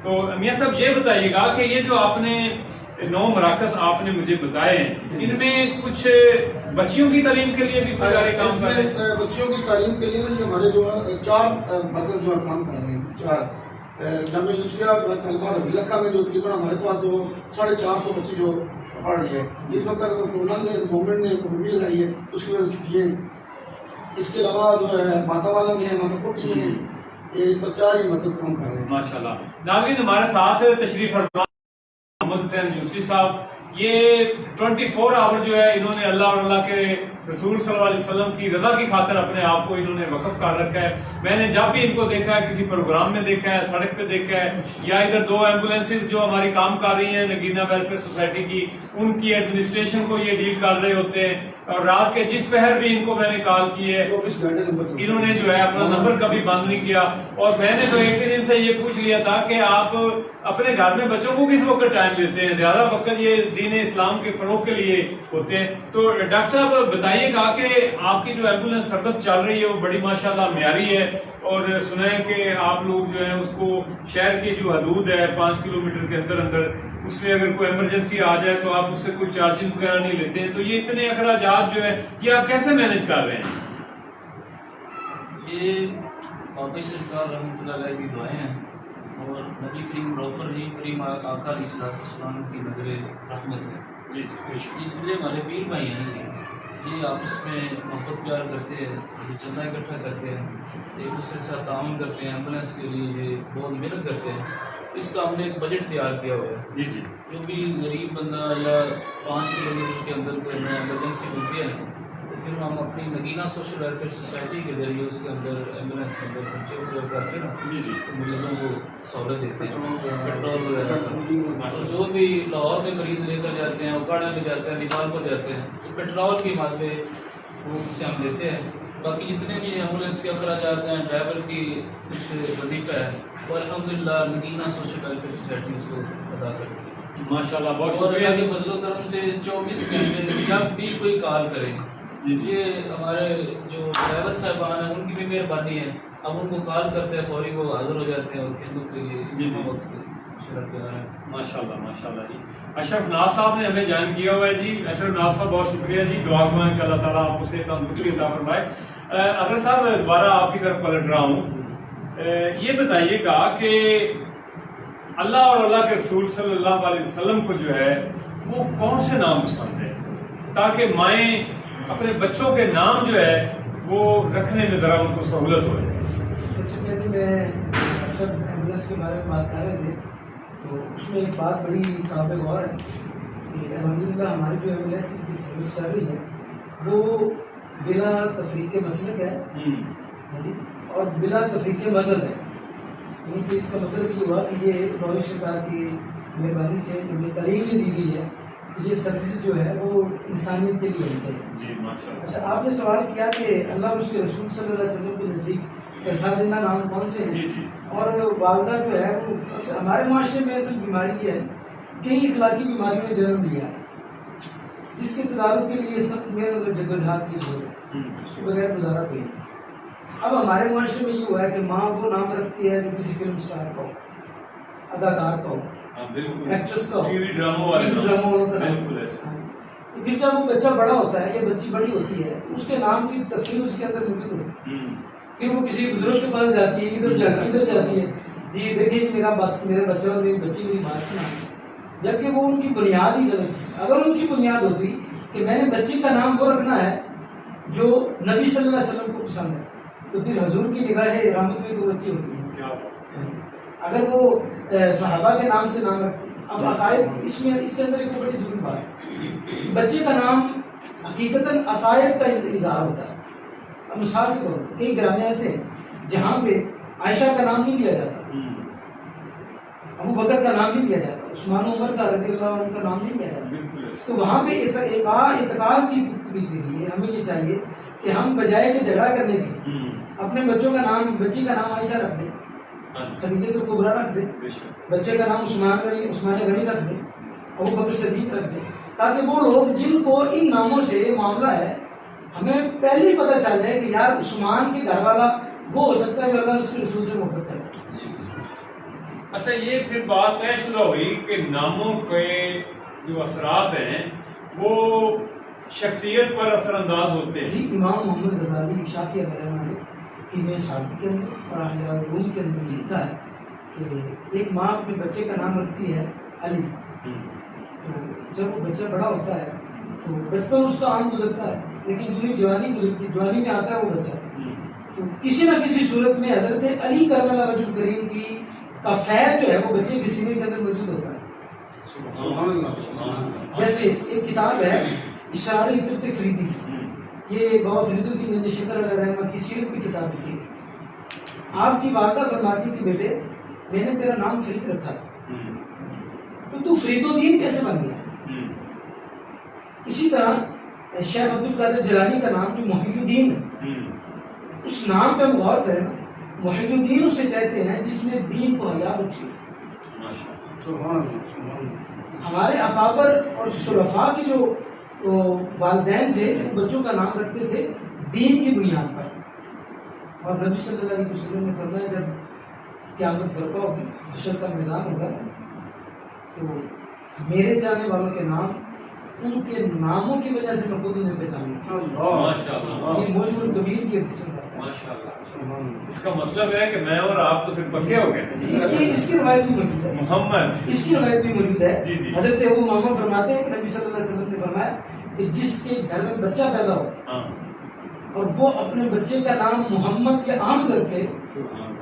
تو میاں صاحب یہ بتائیے گا کہ یہ جو آپ نے 9 مراکز آپ نے مجھے بتائے ہیں، ان میں کچھ بچیوں کی تعلیم کے لیے بھی کوئی ادارے کام کر رہے ہیں؟ بچیوں کی تعلیم کے لیے نا جو ہمارے جو 4 مرکز جو کام کر رہے ہیں، 4 جامعہ یوسفیہ طلبہ ہلکھا میں جو تقریباً ہمارے پاس جو 450 بچے جو پڑھ رہی ہے، اس وقت کورونا کی وجہ سے گورنمنٹ نے پابندی لگائی ہے، اس کی وجہ سے چھٹیاں ہیں۔ اس کے علاوہ جو ہے ماتا والا میں ہے، ماتا کوٹھی میں ہے، اس پر 4 ہی مرکز کام کر رہے ہیں۔ ماشاءاللہ۔ ناظرین، ہمارے ساتھ تشریف فرما محمد حسین یوسی صاحب، یہ 24 آور جو ہے انہوں نے اللہ اور اللہ کے رسول صلی اللہ علیہ وسلم کی رضا کی خاطر اپنے آپ کو انہوں نے وقف کر رکھا ہے۔ میں نے جب بھی ان کو دیکھا ہے، کسی پروگرام میں دیکھا ہے، سڑک پہ دیکھا ہے، یا ادھر 2 ایمبولینسز جو ہماری کام کر رہی ہیں نگینہ ویلفیئر سوسائٹی کی، ان کی ایڈمنسٹریشن کو یہ ڈیل کر رہے ہوتے ہیں، اور رات کے جس پہر بھی ان کو میں نے کال کی ہے 24 گھنٹے انہوں نے جو ہے اپنا نمبر کبھی بند نہیں کیا، اور میں نے تو ایک دن ان سے یہ پوچھ لیا تھا کہ آپ اپنے گھر میں بچوں کو کس وقت ٹائم دیتے ہیں؟ زیادہ وقت یہ دین اسلام کے فروغ کے لیے ہوتے ہیں۔ تو ڈاکٹر صاحب بتائیے گا کہ آپ کی جو ایمبولینس سروس چل رہی ہے وہ بڑی ماشاءاللہ معیاری ہے، اور سنا ہے کہ آپ لوگ جو ہیں اس کو شہر کی جو حدود ہے 5 کلومیٹر کے اندر اس میں اگر کوئی ایمرجنسی آ جائے تو آپ اس سے کوئی چارجز وغیرہ نہیں لیتے ہیں، تو یہ اتنے اخراجات جو ہے یہ آپ کیسے مینج کر رہے ہیں؟ یہ بابا سرکار رحمۃ اللہ علیہ کی دعائیں ہیں، اور اور نبی کریم رؤف الرحیم کریم آقا علیہ السلام کی نظر رحمت ہے. جی یہ جتنے ہمارے پیر بھائی ہیں یہ آپس میں محبت پیار کرتے ہیں, یہ چندہ اکٹھا کرتے ہیں, ایک دوسرے کے ساتھ تعاون کرتے ہیں, ایمبولینس کے لیے یہ بہت محنت کرتے ہیں. اس کا ہم نے ایک بجٹ تیار کیا ہوا ہے. جی جی جو بھی غریب بندہ یا 5 کلو میٹر کے اندر کوئی ہمیں ایمرجنسی ملتی ہے تو پھر ہم اپنی نگینہ سوشل ویلفیئر سوسائٹی کے ذریعے اس کے اندر ایمبولینس کے اندر خرچے کر کے نا جی جی مریضوں کو سہولت دیتے ہیں. پیٹرول وغیرہ کا جو بھی لاہور میں مریض لے کر جاتے ہیں, اوکاڑا میں جاتے ہیں, نیپال کو جاتے ہیں تو پیٹرول کی مال پہ وہ اس سے ہم لیتے ہیں. باقی جتنے بھی ایمبولینس کے اخراجات ہیں, ڈرائیور کی کچھ وظیفہ ہے, وہ الحمدللہ نگینہ سوشل ویلفیئر سوسائٹی اس کو ادا کرتی ہے. ماشاء اللہ, بہت اور شکریہ. اللہ کے فضل و کرم سے 24 گھنٹے جب بھی کوئی کال کرے, یہ ہمارے جو ڈرائیور صاحبان ہیں ان کی بھی مہربانی ہے, اب ان کو کال کرتے ہیں فوری وہ حاضر ہو جاتے ہیں اور خدمت کے لیے وقت شرط کر رہے ہیں. ماشاء اللہ جی. اشرف ناز صاحب نے ہمیں جوائن کیا ہوا ہے جی. اشرف ناز صاحب بہت شکریہ جی, دعا کریں کہ اللہ تعالیٰ آپ کو صحت تندرستی عطا فرمائے. اگر صاحب دوبارہ آپ کی طرف پلٹ رہا ہوں, یہ بتائیے گا کہ اللہ اور اللہ کے رسول صلی اللہ علیہ وسلم کو جو ہے وہ کون سے نام پسند ہے تاکہ مائیں اپنے بچوں کے نام جو ہے وہ رکھنے میں ذرا ان کو سہولت ہو جائے. سب سے پہلے میں اکثر ایمبولینس کے بارے میں بات کر رہے تھے تو اس میں ایک بات بڑی قابل غور ہے کہ الحمدللہ ہماری جو ایمبولینس کی سروس چل رہی ہے وہ بلا تفریق مسلک ہے جی, اور بلا تفریق مذہب ہے. یعنی کہ اس کا مطلب یہ ہوا کہ یہ نویں سرکار کی مہربانی سے جو یہ تعلیم دی گئی ہے کہ یہ سروس جو ہے وہ انسانیت کے لیے ہونی چاہیے. جی ماشاء اللہ. اچھا, آپ نے سوال کیا کہ اللہ اور اس کے رسول صلی اللہ علیہ وسلم کے نزدیک زندہ نام کون سے ہیں, اور والدہ جو ہے وہ اچھا ہمارے معاشرے میں اصل بیماری یہ ہے کئی اخلاقی بیماریوں نے جنم لیا ہے جس کے تدارک کے لیے سخت محنت جدوجہد کی ضرورت ہے, اس کے بغیر گزارا کوئی نہیں. اب ہمارے معاشرے میں یہ ہوا ہے کہ ماں وہ نام رکھتی ہے جو کسی فلم اسٹار کا ہو, اداکار کا ہو, ایکٹریس کا ہو, ڈراموں والوں کا نام. پھر جب وہ بچہ بڑا ہوتا ہے یا بچی بڑی ہوتی ہے اس کے نام کی تصویر اس کے اندر موجود ہوتی ہے. پھر وہ کسی بزرگ کے پاس جاتی ہے, ادھر جاتی ہے, جی دیکھیے میرا بچہ اور میری بچی میری بات کا نام ہے, جبکہ وہ ان کی بنیاد ہی غلط تھی. اگر ان کی بنیاد ہوتی کہ میں نے بچی کا نام وہ رکھنا ہے جو نبی صلی اللہ علیہ وسلم کو پسند ہے تو پھر حضور کی نگاہ رحمت میں تو بچی ہوتی ہے. اگر وہ صحابہ کے نام سے نام رکھتے. اب عقائد اس کے اندر ایک بڑی ضروری بات ہے, بچے کا نام حقیقتاً عقائد کا اظہار ہوتا ہے. اب مثال کے طور پر کئی گھرانے ایسے ہیں جہاں پہ عائشہ کا نام نہیں لیا جاتا, ابو بکر کا نام نہیں لیا جاتا, عثمان و عمر کا رضی اللہ عنہ کا نام نہیں لیا جاتا. تو وہاں پہ اعتقاد کی پختگی کے لیے ہمیں یہ چاہیے کہ ہم بجائے کہ جھگڑا کرنے کے اپنے بچوں کا نام, بچی کا نام عائشہ رکھ دیں, خدیجہ الکبریٰ رکھ دیں, بچے کا نام عثمان غنی رکھ دیں, ابو بکر صدیق رکھ دیں, تاکہ وہ لوگ جن کو ان ناموں سے معاملہ ہے ہمیں پہلے ہی پتہ چل جائے کہ یار عثمان کے گھر والا وہ ہو سکتا ہے جو اللہ اس کے رسول سے محبت کرے. اچھا, یہ پھر بات طے شدہ ہوئی کہ ناموں کے جو اثرات ہیں وہ شخصیت پر اثر انداز ہوتے ہیں. جی, امام محمد غزالی شافعی رحمہ اللہ کی میں صادق کے اندر اور احیاء العلوم کے اندر لکھا ہے کہ ایک ماں اپنے بچے کا نام رکھتی ہے علی. تو جب وہ بچہ بڑا ہوتا ہے تو بچپن اس کا عام گزرتا ہے, لیکن جو ہی جوانی گزرتی, جوانی میں آتا ہے وہ بچہ, تو کسی نہ کسی صورت میں حضرت علی کرم اللہ وجہ الکریم کی کا فیض جو ہے وہ بچے کے سینے کے اندر موجود ہوتا ہے. سبحان اللہ. جیسے ایک کتاب ہے اشارہ عطرت فریدی, یہ بابا فرید الدین گنج شکر علیہ رحمہ کی سیرت کی کتاب لکھی. آپ کی والدہ فرماتی کہ بیٹے میں نے تیرا نام فرید رکھا ہے تو تو فرید الدین کیسے بن گیا. اسی طرح شیخ عبد القادر جیلانی کا نام جو محی الدین ہے, اس نام پہ ہم غور کریں, محی الدین اسے کہتے ہیں جس نے دین کو حیا بخشی. ہمارے اکابر اور شرفاء کی جو والدین تھے وہ بچوں کا نام رکھتے تھے دین کی بنیاد پر. اور نبی صلی اللہ علیہ وسلم نے فرمایا جب قیامت برپا ہوگی, حشر کا میدان ہوگا, تو میرے چاہنے والوں کے نام ان کے ناموں کی وجہ سے میں خود انہیں پہچانوں. ماشاءاللہ یہ موجب الکبیر کی حدیث میں ہے. ماشاءاللہ. اس کا مطلب ہے کہ میں اور آپ تو پھر پکے ہو گئے. اس کی روایت بھی موجود ہے. محمد اس کی روایت بھی موجود ہے. جی جی. حضرت ابو امامہ فرماتے ہیں کہ نبی صلی اللہ علیہ وسلم نے فرمایا کہ جس کے گھر میں بچہ پیدا ہو ہاں اور وہ اپنے بچے کا نام محمد کے عام رکھے،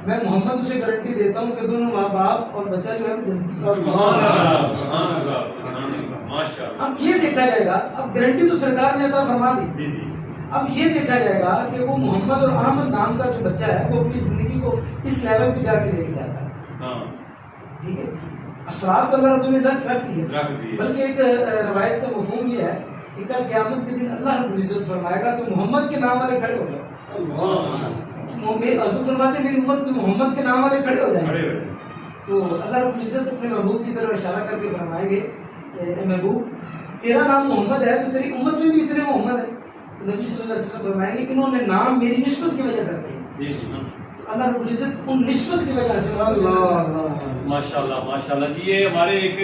میں محمد اسے گارنٹی دیتا ہوں کہ دونوں ماں باپ اور بچہ جو ہے وہ جنتی ہے. سبحان اللہ سبحان اللہ سبحان اللہ ماشاءاللہ. اب یہ دیکھا جائے گا، اب گارنٹی تو سرکار نے عطا فرما دی، جی جی. اب یہ دیکھا جائے گا کہ وہ محمد اور احمد نام کا جو بچہ ہے وہ اپنی زندگی کو اس لیول پہ جا کے لے کے جاتا ہے. ہاں ٹھیک ہے، اثرات تو اللہ رب نے رکھ دیے، رکھ دیے. بلکہ ایک روایت کا مفہوم یہ ہے کہ کل قیامت کے دن اللہ رب العزت فرمائے گا کہ محمد کے نام والے کھڑے ہو جائیں. حضور فرماتے میری امت میں محمد کے نام والے کھڑے ہو جائیں. تو اللہ رب العزت اپنے محبوب کی طرف اشارہ کر کے فرمائیں گے اے محبوب تیرا نام محمد ہے تو تیری امت میں بھی اتنے محمد ہے. نبی صلی اللہ علیہ وسلم فرمائیں گے کہ انہوں نے نام میری نسبت کی وجہ سے رکھے. اللہ رب العزت ان نسبت کی وجہ سے ماشاءاللہ ماشاءاللہ. جی یہ ہمارے ایک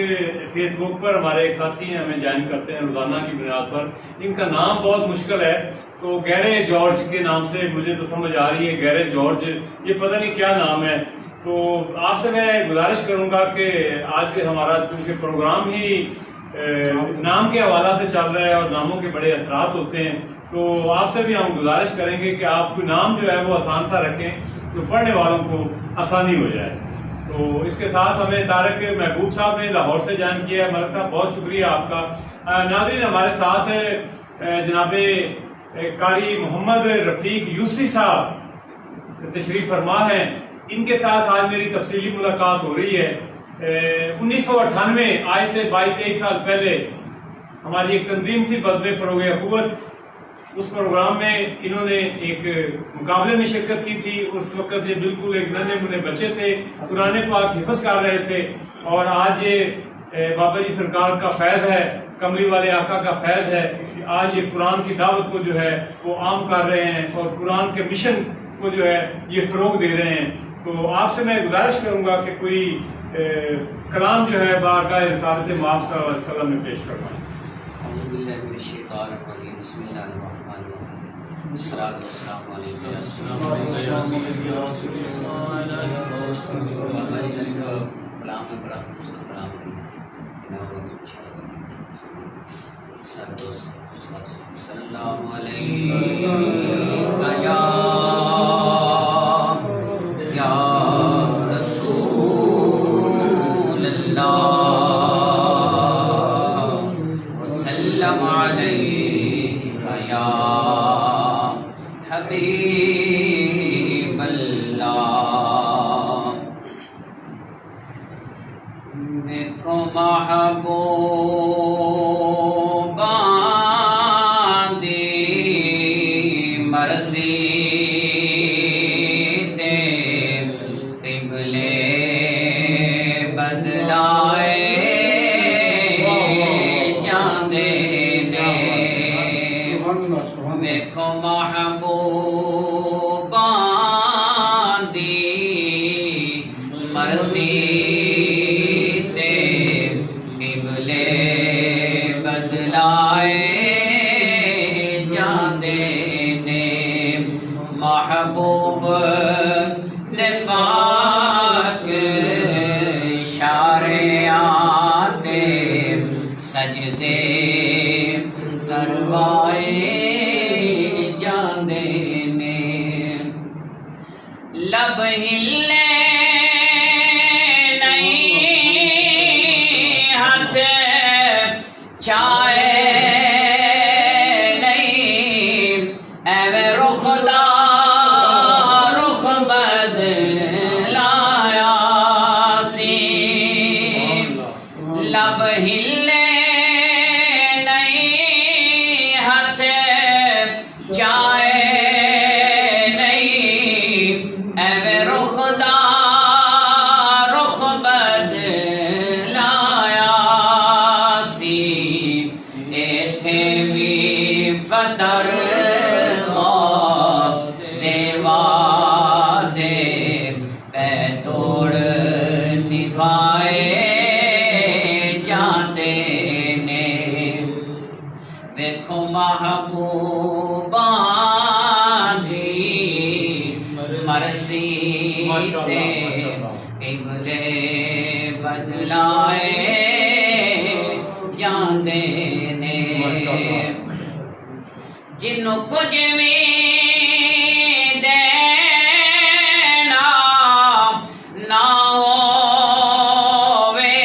فیس بک پر ہمارے ایک ساتھی ہیں، ہمیں جوائن کرتے ہیں روزانہ کی بنیاد پر. ان کا نام بہت مشکل ہے، تو گیرے جارج کے نام سے مجھے تو سمجھ آ رہی ہے، گیرے جارج، یہ پتہ نہیں کیا نام ہے. تو آپ سے میں گزارش کروں گا کہ آج ہمارا چونکہ پروگرام ہی نام کے حوالہ سے چل رہا ہے اور ناموں کے بڑے اثرات ہوتے ہیں، تو آپ سے بھی ہم گزارش کریں گے کہ آپ کو نام جو ہے وہ آسان سا رکھیں تو پڑھنے والوں کو آسانی ہو جائے. تو اس کے ساتھ ہمیں طارق محبوب صاحب نے لاہور سے جوائن کیا ہے. ملک صاحب بہت شکریہ آپ کا. ناظرین ہمارے ساتھ جناب قاری محمد رفیق یوسی صاحب تشریف فرما ہیں. ان کے ساتھ آج میری تفصیلی ملاقات ہو رہی ہے. 1998 آج سے 22-23 سال پہلے ہماری ایک تنظیم سی بزم فروغ اخوت، اس پروگرام میں انہوں نے ایک مقابلے میں شرکت کی تھی. اس وقت یہ بالکل ایک ننھے منھے بچے تھے، قرآن پاک حفظ کر رہے تھے، اور آج یہ بابا جی سرکار کا فیض ہے، کملی والے آقا کا فیض ہے کہ آج یہ قرآن کی دعوت کو جو ہے وہ عام کر رہے ہیں اور قرآن کے مشن کو جو ہے یہ فروغ دے رہے ہیں. تو آپ سے میں گزارش کروں گا کہ کوئی کلام جو ہے بارگاہ رسالت مآب صلی اللہ علیہ وسلم میں پیش کروائیں. اعوذ باللہ من الشیطان الرجیم. بسم اللہ الرحمن الرحیم. الصلاۃ والسلام حبیب اللہ. دیکھو محبوباں دی مرضی تے قبلے بدلائے جاندے نے. دیکھو محبوباں دی مرضی تے قبلے بدلائے جاندے نے. محبوب دے پاک اشاریاں تے سجدے کروائے جاندے نے. لب ہلے نہیں ہاتھ چائے نہیں ایویں رخ دا رخ بدلایا سی. لب ہلے نہیں ہاتھ چائے نہیں ایویں رخ دا رخ بدلایا سی. ویکھو محبوباں دی مرسی تے قبلے بدلائے جاندے نے جنوں کچھ بھی دینا نہ ہووے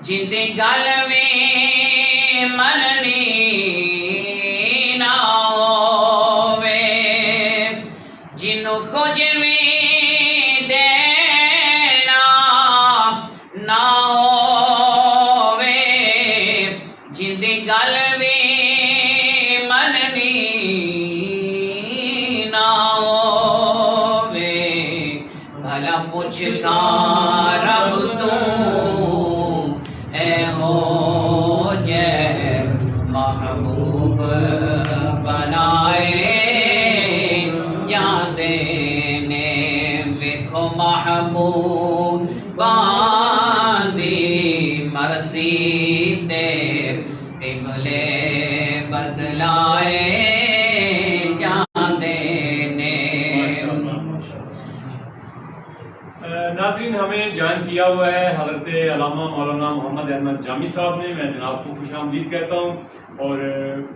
جندی گل بھی مننی نہ ہووے جنوں کچھ بھی دینا نہ ہووے جندی گل بھی مننی نہ ہووے بھلا پوچھ گا رب تو اے ہو جے محبوب بنائے جاندے نے ویکھو محبوب باندی مرسی تے قبلے بدلائے جاندے نے ناظرین ہمیں جوائن کیا ہوا ہے حضرت علامہ مولانا محمد احمد جامی صاحب نے. میں جناب کو خوش آمدید کہتا ہوں. اور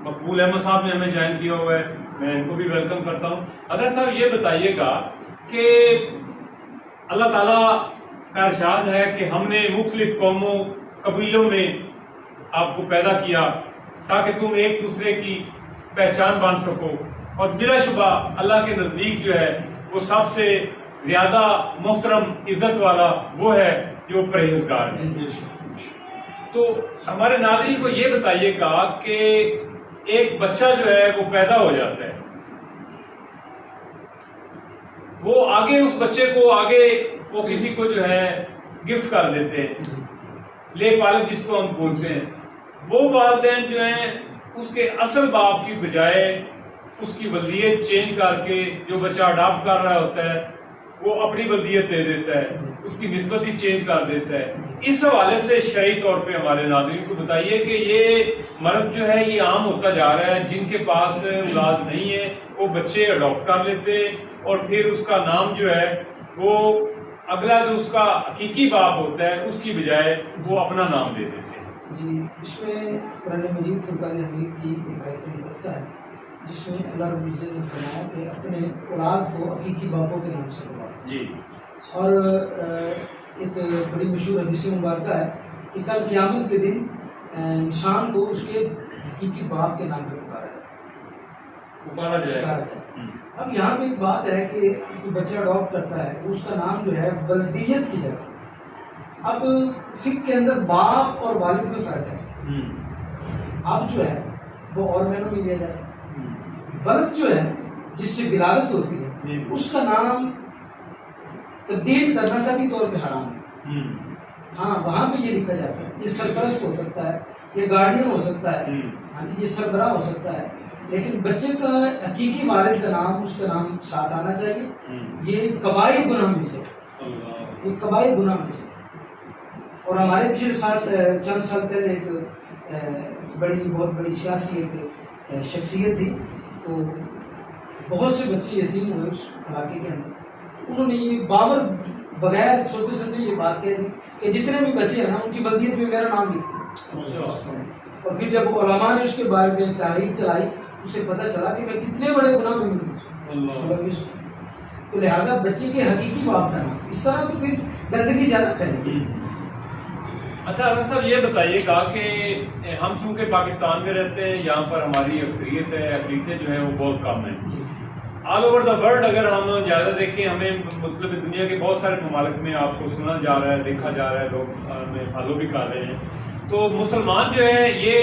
مقبول احمد صاحب نے ہمیں جوائن کیا ہوا ہے, میں ان کو بھی ویلکم کرتا ہوں. حضرت صاحب یہ بتائیے گا کہ اللہ تعالیٰ کا ارشاد ہے کہ ہم نے مختلف قوموں قبیلوں میں آپ کو پیدا کیا تاکہ تم ایک دوسرے کی پہچان باندھ سکو, اور بلا شبہ اللہ کے نزدیک جو ہے وہ سب سے زیادہ محترم عزت والا وہ ہے جو پرہیزگار ہے. تو ہمارے ناظرین کو یہ بتائیے گا کہ ایک بچہ جو ہے وہ پیدا ہو جاتا ہے, وہ آگے اس بچے کو آگے وہ کسی کو جو ہے گفٹ کر دیتے ہیں, لے پالک جس کو ہم بولتے ہیں. وہ والدین جو ہیں اس کے اصل باپ کی بجائے اس کی ولدیت چینج کر کے جو بچہ اڈاپٹ کر رہا ہوتا ہے وہ اپنی ولدیت دے دیتا ہے, اس کی نسبت ہی چینج کر دیتا ہے. اس حوالے سے شرعی طور پہ ہمارے ناظرین کو بتائیے کہ یہ مرض جو ہے یہ عام ہوتا جا رہا ہے, جن کے پاس اولاد نہیں ہے وہ بچے اڈاپٹ کر لیتے اور پھر اس کا نام جو ہے وہ اگلا جو اس کا حقیقی باپ ہوتا ہے اس کی بجائے وہ اپنا نام دے دیتے ہیں. جی, اس میں قرآن مجید فرقان حمید کی ایک آیت مقدسہ ہے جس میں اللہ رب العزت نے فرمایا کہ اپنے اولاد کو حقیقی باپوں کے نام سے بلاؤ. جی, اور ایک بڑی مشہور حدیث مبارکہ ہے کہ کل قیامت کے دن انسان کو اس کے حقیقی باپ کے نام پہ پکارا جائے گا. اب یہاں پہ ایک بات ہے کہ بچہ اڈاپٹ کرتا ہے اس کا نام جو ہے ولدیت کی جگہ. اب فقہ کے اندر باپ اور والد میں فرق ہے. اب جو ہے وہ اور معنوں میں لیا جاتا ہے. ولد جو ہے جس سے ولادت ہوتی ہے اس کا نام تبدیل کرنا ذاتی طور پہ حرام ہے. ہاں, وہاں پہ یہ لکھا جاتا ہے یہ سرپرست ہو سکتا ہے, یہ گارڈین ہو سکتا ہے, ہاں جی, یہ سربراہ ہو سکتا ہے, لیکن بچے کا حقیقی والد کا نام اس کا نام ساتھ آنا چاہیے. یہ کبائر گناہ میں سے, یہ کبائر گناہ میں سے. اور ہمارے پچھلے سال چند سال پہلے ایک بہت بڑی سیاسی ایک شخصیت تھی, تو بہت سے بچے یتیم ہوئے اس علاقے کے اندر. انہوں نے یہ باور بغیر سوچے سمجھے یہ بات کہہ دی کہ جتنے بھی بچے ہیں نا ان کی ولدیت میں میرا نام لکھ دیا. اور پھر جب علماء نے اس کے بارے میں تحریک چلائی اسے پتہ چلا کہ میں کتنے بڑے گناہ میں ہوں. تو لہٰذا بچے کے حقیقی باپ کا نام, اس طرح تو پھر گندگی زیادہ پھیلے گی. اچھا حضرت صاحب یہ بتائیے گا کہ ہم چونکہ پاکستان میں رہتے ہیں, یہاں پر ہماری اکثریت ہے, اقلیتیں جو ہیں وہ بہت کم ہیں. آل اوور دا ورلڈ اگر ہم زیادہ دیکھیں, ہمیں مطلب دنیا کے بہت سارے ممالک میں آپ کو سنا جا رہا ہے, دیکھا جا رہا ہے, لوگ ہمیں فالو بھی کر رہے ہیں. تو مسلمان جو ہے یہ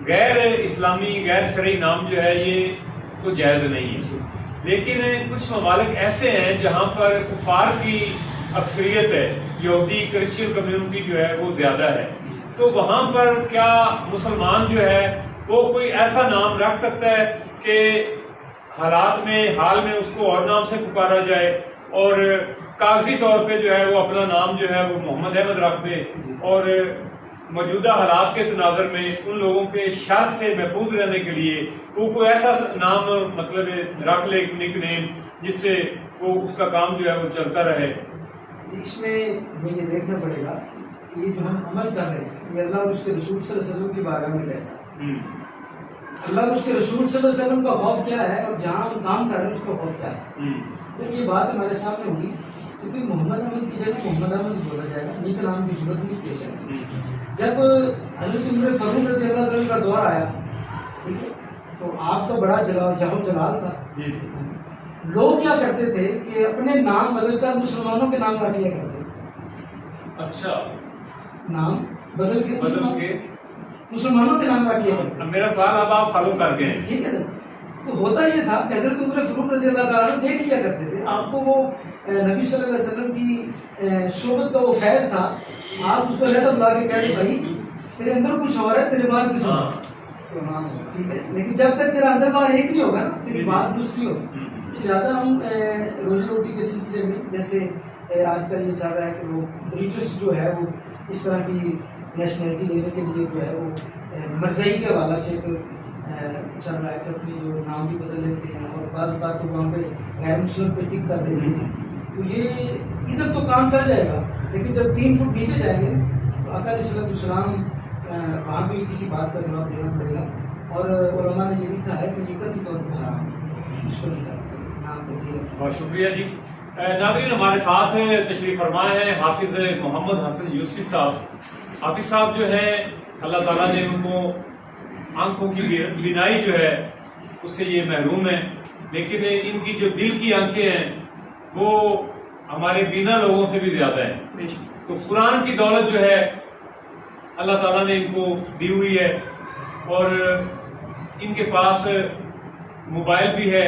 غیر اسلامی غیر شرعی نام جو ہے یہ تو جائز نہیں ہے, لیکن کچھ ممالک ایسے ہیں جہاں پر کفار کی اکثریت ہے, یہودی کرسچن کمیونٹی جو ہے وہ زیادہ ہے. تو وہاں پر کیا مسلمان جو ہے وہ کوئی ایسا نام رکھ سکتا ہے کہ حالات میں حال میں اس کو اور نام سے پکارا جائے, اور کاغذی طور پہ جو ہے وہ اپنا نام جو ہے وہ محمد احمد رکھ دے, اور موجودہ حالات کے تناظر میں ان لوگوں کے شر سے محفوظ رہنے کے لیے وہ کوئی ایسا نام مطلب رکھ لے نک نیم جس سے وہ اس کا کام جو ہے وہ چلتا رہے؟ اس میں ہمیں یہ دیکھنا پڑے گا کہ یہ جو ہم عمل کر رہے ہیں یہ اللہ اور اس کے رسول صلی اللہ علیہ وسلم کے بارے میں کیسا ہے. اللہ اور اس کے رسول صلی اللہ علیہ وسلم کا خوف کیا ہے اور جہاں ہم کام کر رہے ہیں اس کا خوف کیا ہے. تو یہ بات ہمارے سامنے ہوگی کیونکہ محمد احمد کی جگہ محمد احمد بولا جائے گا، نیک نام کی ضرورت نہیں پیش آئے. جب حضرت عمر فاروق رضی اللہ عنہ کا دور آیا ٹھیک ہے تو آپ کا بڑا جہو جلال تھا. لوگ کیا کرتے تھے کہ اپنے نام بدل کر مسلمانوں کے نام رکھ لیا کرتے تھے. اچھا، نام بدل کے مسلمانوں کے نام رکھ لیا کرتے. میرا سوال اب آپ فالو کر گئے. ٹھیک ہے نا. تو ہوتا یہ تھا کہ حضرت عمر فاروق رضی اللہ تعالیٰ عنہ دیکھ لیا کرتے تھے آپ کو، وہ نبی صلی اللہ علیہ وسلم کی صحبت کا وہ فیض تھا. آپ اس کو لطف لا کے کہتے بھائی تیرے اندر کچھ اور ہے، تیرے بات کچھ اور ہے. ٹھیک ہے، لیکن جب تک تیرا اندر بار ایک نہیں ہوگا نا، تیری بات دوسری ہوگی. زیادہ ہم روزی روٹی کے سلسلے میں جیسے آج کل یہ چاہ رہا ہے کہ وہ بریٹش جو ہے وہ اس طرح کی نیشنلٹی لینے کے لیے جو ہے وہ مرزائی کے حوالہ سے چل رہا ہے کہ اپنی جو نام بھی بدل لیتے ہیں اور بعض بات تو وہاں پہ غیر مسلم پہ ٹک کر دیتے ہیں. تو یہ ادھر تو کام چل جائے گا، لیکن جب 3 فٹ نیچے جائیں گے تو آقا علیہ الصلوۃ والسلام وہاں بھی کسی بات کا جواب دینا پڑے گا. اور علماء نے یہ لکھا ہے کہ یہ قطعی طور پہ حرام ہے، اس کو نہیں کرتے. بہت شکریہ جی. ناظرین ہمارے ساتھ تشریف فرمائے ہیں حافظ محمد حسن یوسفی صاحب. حافظ صاحب جو ہے اللہ تعالیٰ نے ان کو آنکھوں کی بینائی جو ہے اس سے یہ محروم ہے، لیکن ان کی جو دل کی آنکھیں ہیں وہ ہمارے بینا لوگوں سے بھی زیادہ ہیں. تو قرآن کی دولت جو ہے اللہ تعالیٰ نے ان کو دی ہوئی ہے، اور ان کے پاس موبائل بھی ہے.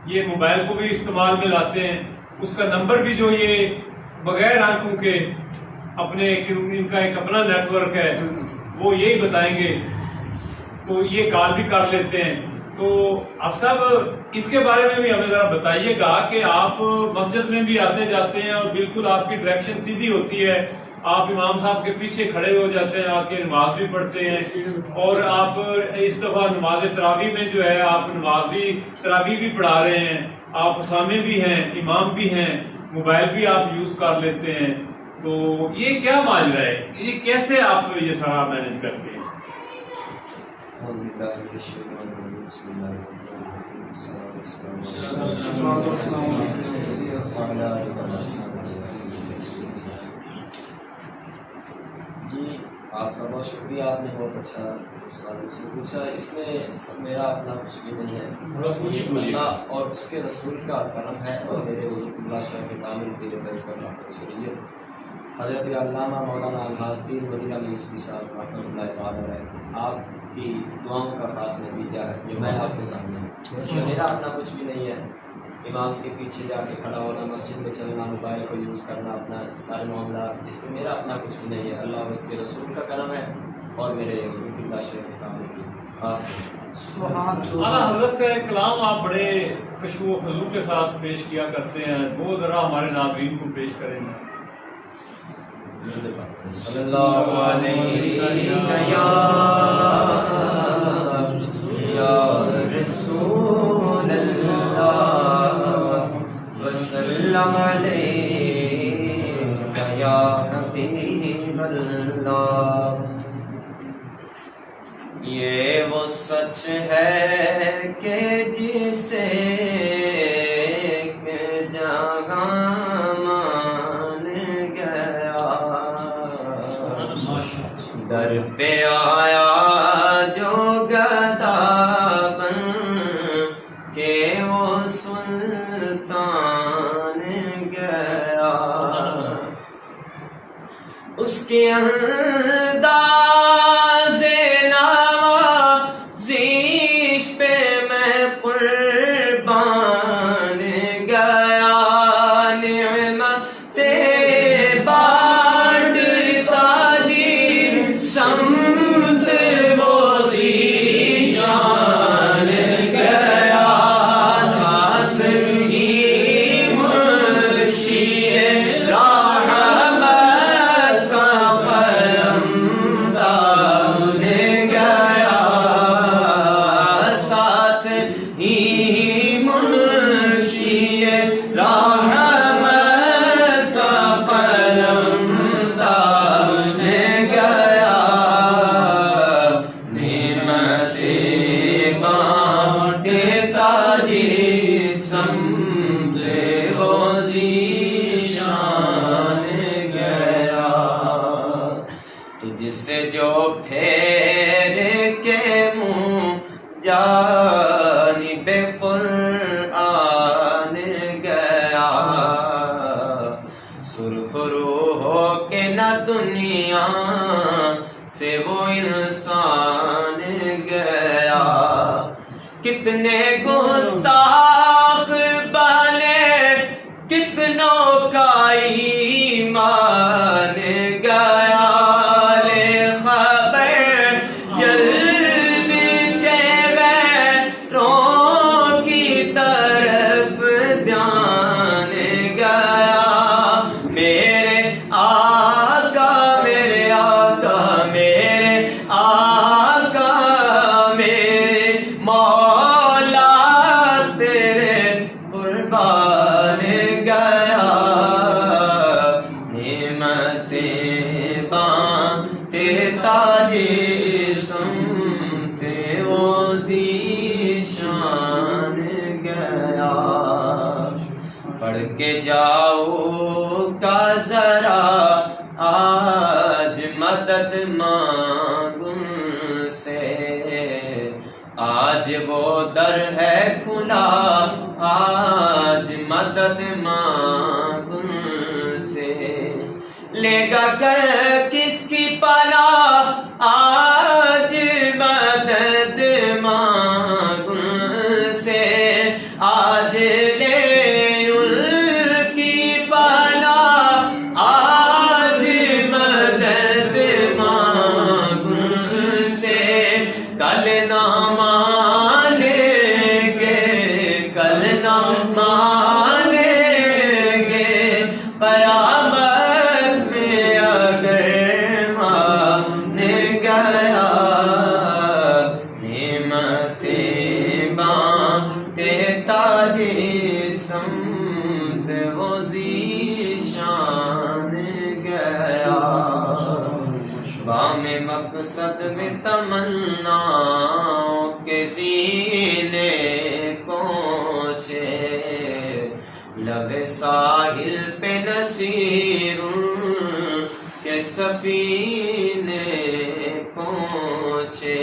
یہ موبائل کو بھی استعمال میں لاتے ہیں. اس کا نمبر بھی جو یہ بغیر آنکھوں کے اپنے ان کا ایک اپنا نیٹ ورک ہے وہ یہی بتائیں گے، تو یہ کال بھی کر لیتے ہیں. تو آپ صاحب اس کے بارے میں بھی ہمیں ذرا بتائیے گا کہ آپ مسجد میں بھی آتے جاتے ہیں اور بالکل آپ کی ڈائریکشن سیدھی ہوتی ہے، آپ امام صاحب کے پیچھے کھڑے ہو جاتے ہیں، آ کے نماز بھی پڑھتے ہیں، اور آپ اس دفعہ نماز تراویح میں جو ہے آپ نماز بھی تراویح بھی پڑھا رہے ہیں، آپ اسامے بھی ہیں، امام بھی ہیں، موبائل بھی آپ یوز کر لیتے ہیں. تو یہ کیا ماجرا ہے، یہ کیسے آپ یہ سارا مینج کرتے ہیں؟ جی آپ کا بہت شکریہ، آپ نے بہت اچھا سوال مجھ سے پوچھا. اس میں میرا اپنا کچھ بھی نہیں ہے، اللہ اور اس کے رسول کا کرم ہے، اور میرے وجود اللہ شیخ کامل کے جو شریعت حضرت علامہ مولانا الحاج پیر ولی علی یوسفی صاحب رحمۃ اللہ تعالیٰ علیہ، آپ کی دعاؤں کا خاص نتیجہ ہے جو میں آپ کے سامنے ہوں. اس میں میرا اپنا کچھ بھی نہیں ہے. امام کے پیچھے جا کے کھڑا ہونا، مسجد میں چلنا، موبائل کو یوز کرنا، اپنا سارے معاملات، اس میں میرا اپنا کچھ بھی نہیں ہے. اللہ اور اس کے رسول کا کرم ہے، اور میرے وجود اللہ شیخ کامل کی خاص اعلیٰ حضرت کا کلام آپ بڑے خشوع و خضوع کے ساتھ پیش کیا کرتے ہیں، وہ ذرا ہمارے ناظرین کو پیش کریں گے. صلی اللہ علیہ یا رسول اللہ وسلم علیہ یا حبیب اللہ. یہ وہ سچ ہے کہ جسے ایک جہاں مان گیا، در پہ آیا جو گدا بن کے وہ سلطان گیا. اس کے انداز نوازش پہ میں قربان انسان گیا، کتنے گستاخ بنے کتنوں کا ایمان گیا، لے خبر جلد کے غیروں کی طرف دھیان گیا، میرے آقا میرے آقا میرے آقا میرے مولا تیرے قربان گیا، نعمتیں بانٹے تاجِ سمت وہ ذیشان گیا، پڑھ کے جاؤ کا ذرا آج مدد مانگ ان سے، آج وہ در ہے کھلا آج مدد مانگ ان سے، لے گا کر کس کی پناہ آج مدد مانگ ان سے، آج لے ان کی پناہ آج مدد مانگ ان سے، کل نہ مانیں گے کل نہ مانیں گے، قیامت میں اگر مان گیا، نعمتیں بانٹے تاجِ سمت وہ ذیشان گیا، بام مقصد میں تمناؤں کے سینے پہنچے، لب ساحل پہ نصیروں کے سفینے پہنچے،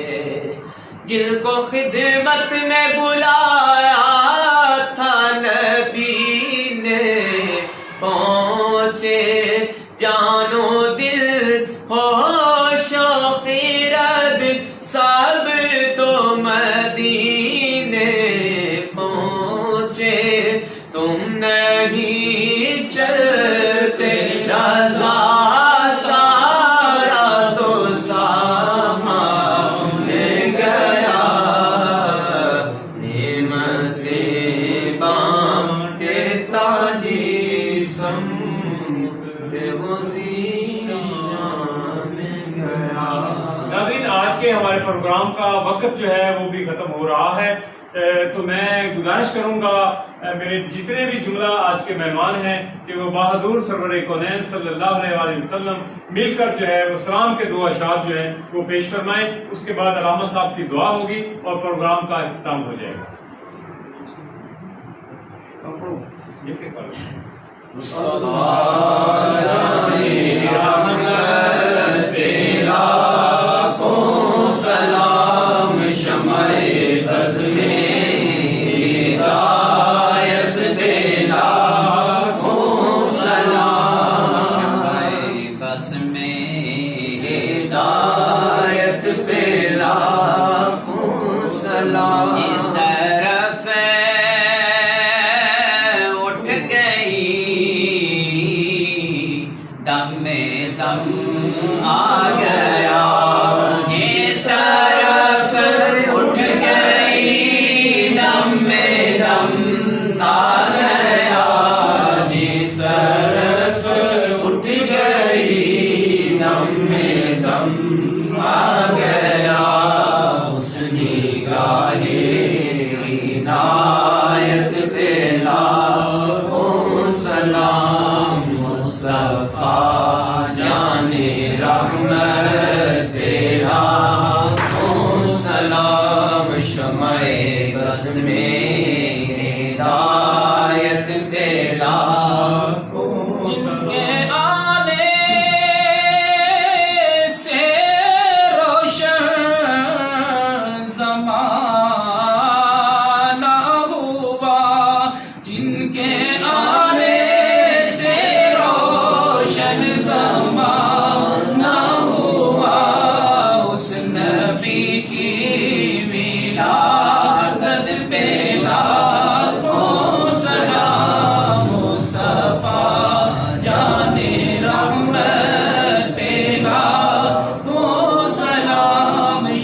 جن کو خدمت میں بلایا تھا نبی نے پہنچے، جان و دل ہوش و خیرت سب تو مدینے پہنچے، تم نہیں چلتے رضا سارا تو سامان گیا، نعمتیں بانٹے تاجِ سمت وہ ذیشان گیا۔ ناظرین، آج کے ہمارے پروگرام کا وقت جو ہے وہ بھی ختم ہو رہا ہے، تو میں گزارش کروں گا میرے جتنے بھی جملہ آج کے مہمان ہیں کہ وہ بہادر سرور کونین صلی اللہ علیہ وسلم مل کر جو ہے وہ سلام کے دو اشعار جو ہیں وہ پیش فرمائیں، اس کے بعد علامہ صاحب کی دعا ہوگی اور پروگرام کا اختتام ہو جائے گا۔ سلام شمع بز میں ہدایت دے لاکھوں سلام، شمع بز میں ہدایت پہ لاکھوں سلام، اس طرف اٹھ گئی دم میں دم آ گیا، اس طرف اٹھ گئی دم میں دم آ گیا، جس طرف اٹھ گئی دم میں دم آ گیا، اس نگاہ عنایت پہ لاکھوں سلام، مصطفیٰ جان رحمت پہ لاکھوں سلام، شمع بز میں ہدایت پہ لاکھوں جس کے آنے سے روشن زمانہ ہوا، جن کے آنے سے روشن زمانہ ہوا،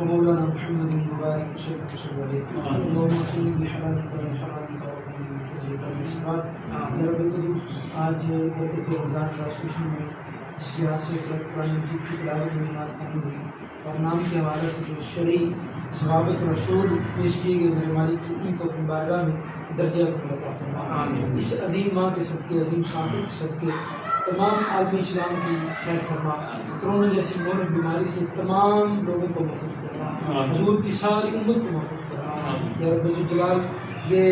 ومولانا محمد المبارك وسلم عليه اللهم صل بحلالك وحرامك ومن فضلك والإسباب يا رب العالمين آج برکت رمضان کا اسپیشل میں سیاسی قرآن مجید کی تلاوت میں نماز قائم ہوئی اور نام کے حوالے سے جو شرعی ضوابط و رسول پیش کیے گئے میرے مالک کی ان کو اپنی بارگاہ میں درجہ عطا فرما۔ اس عظیم ماں کے صدقے، عظیم صاحب کے صدقے تمام عالم اسلام کی خیر فرما، کرونا جیسی مہلک بیماری سے تمام لوگوں کو محفوظ فرما، حضور کی ساری امت کو محفوظ فرما۔ یا رب الجلال یہ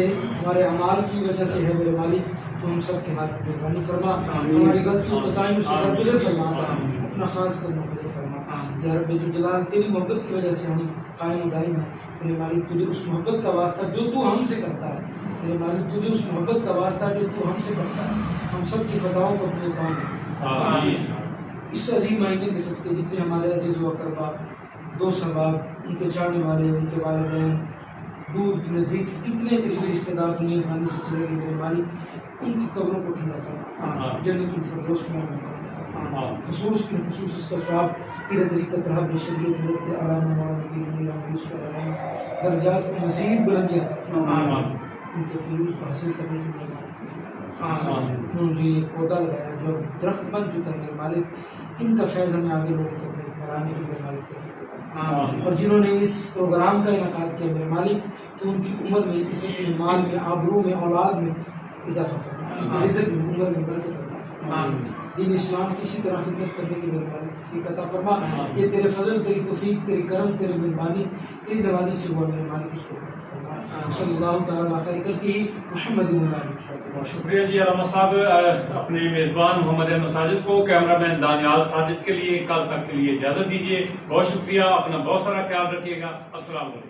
ہمارے اعمال کی وجہ سے ہے میرے مالک، تو ہم سب کے ہاتھ مہربانی فرما، ہماری غلطیوں کوتاہیوں سے درگزر فرما، اپنا خاص کر محفوظ فرما۔ یا رب الجلال تیری محبت کی وجہ سے ہم قائم و دائم ہیں میرے مالک، تجھے اس محبت کا واسطہ جو تو ہم سے کرتا ہے میرے مالک، تجھے اس محبت کا واسطہ جو تو ہم سے کرتا ہے، ہم سب کی خطاؤں کو اپنے کام اس عظیم مہینے کے صدقے جتنے ہمارے عزیز و اقربا، دوست احباب، ان کے چاہنے والے، ان کے والدین، دور نزدیک سے کتنے قریبی رشتے دار دنیا خانے سے چلے گئے میرے مالک، ان کی قبروں کو ٹھنڈا فرما، جنت الفردوس میں خصوص اس کا ثواب تیرے طریقت رہا بے شریعت حضرت اعلیٰ مولانا نبی اللہ یوسف علیہ درجات کو مزید بلندیاں ان کے فیوز کو حاصل کرنے کے لیے جو یہ پودا لگایا جو درخت بن چکا ہے میرے مالک، ان کا فیض ہمیں آگے لوگوں تک پھیلانے کے میرے مالک توفیق عطا فرما۔ اور جنہوں نے اس پروگرام کا انعقاد کیا میرے مالک، تو ان کی عمر میں، عزت میں، مال میں، آبرو میں، اولاد میں اضافہ فرما، ان کی رزق میں، عمر میں برکت عطا فرما، دین اسلام کی اسی طرح خدمت کرنے کی میرے مالک توفیق عطا فرما۔ یہ تیرے فضل، تیری توفیق، تیری کرم، تیری مہربانی، تیری نوازش سے ہوا میرے مالک، اس کو صلی اللہ تعالیٰ خیر کل کی محمد بہت شکریہ جی علامہ صاحب، اپنے میزبان محمد احمد ساجد کو، کیمرہ مین دانیال ساجد کے لیے کل تک کے لیے اجازت دیجیے۔ بہت شکریہ، اپنا بہت سارا خیال رکھیے گا۔ السلام علیکم۔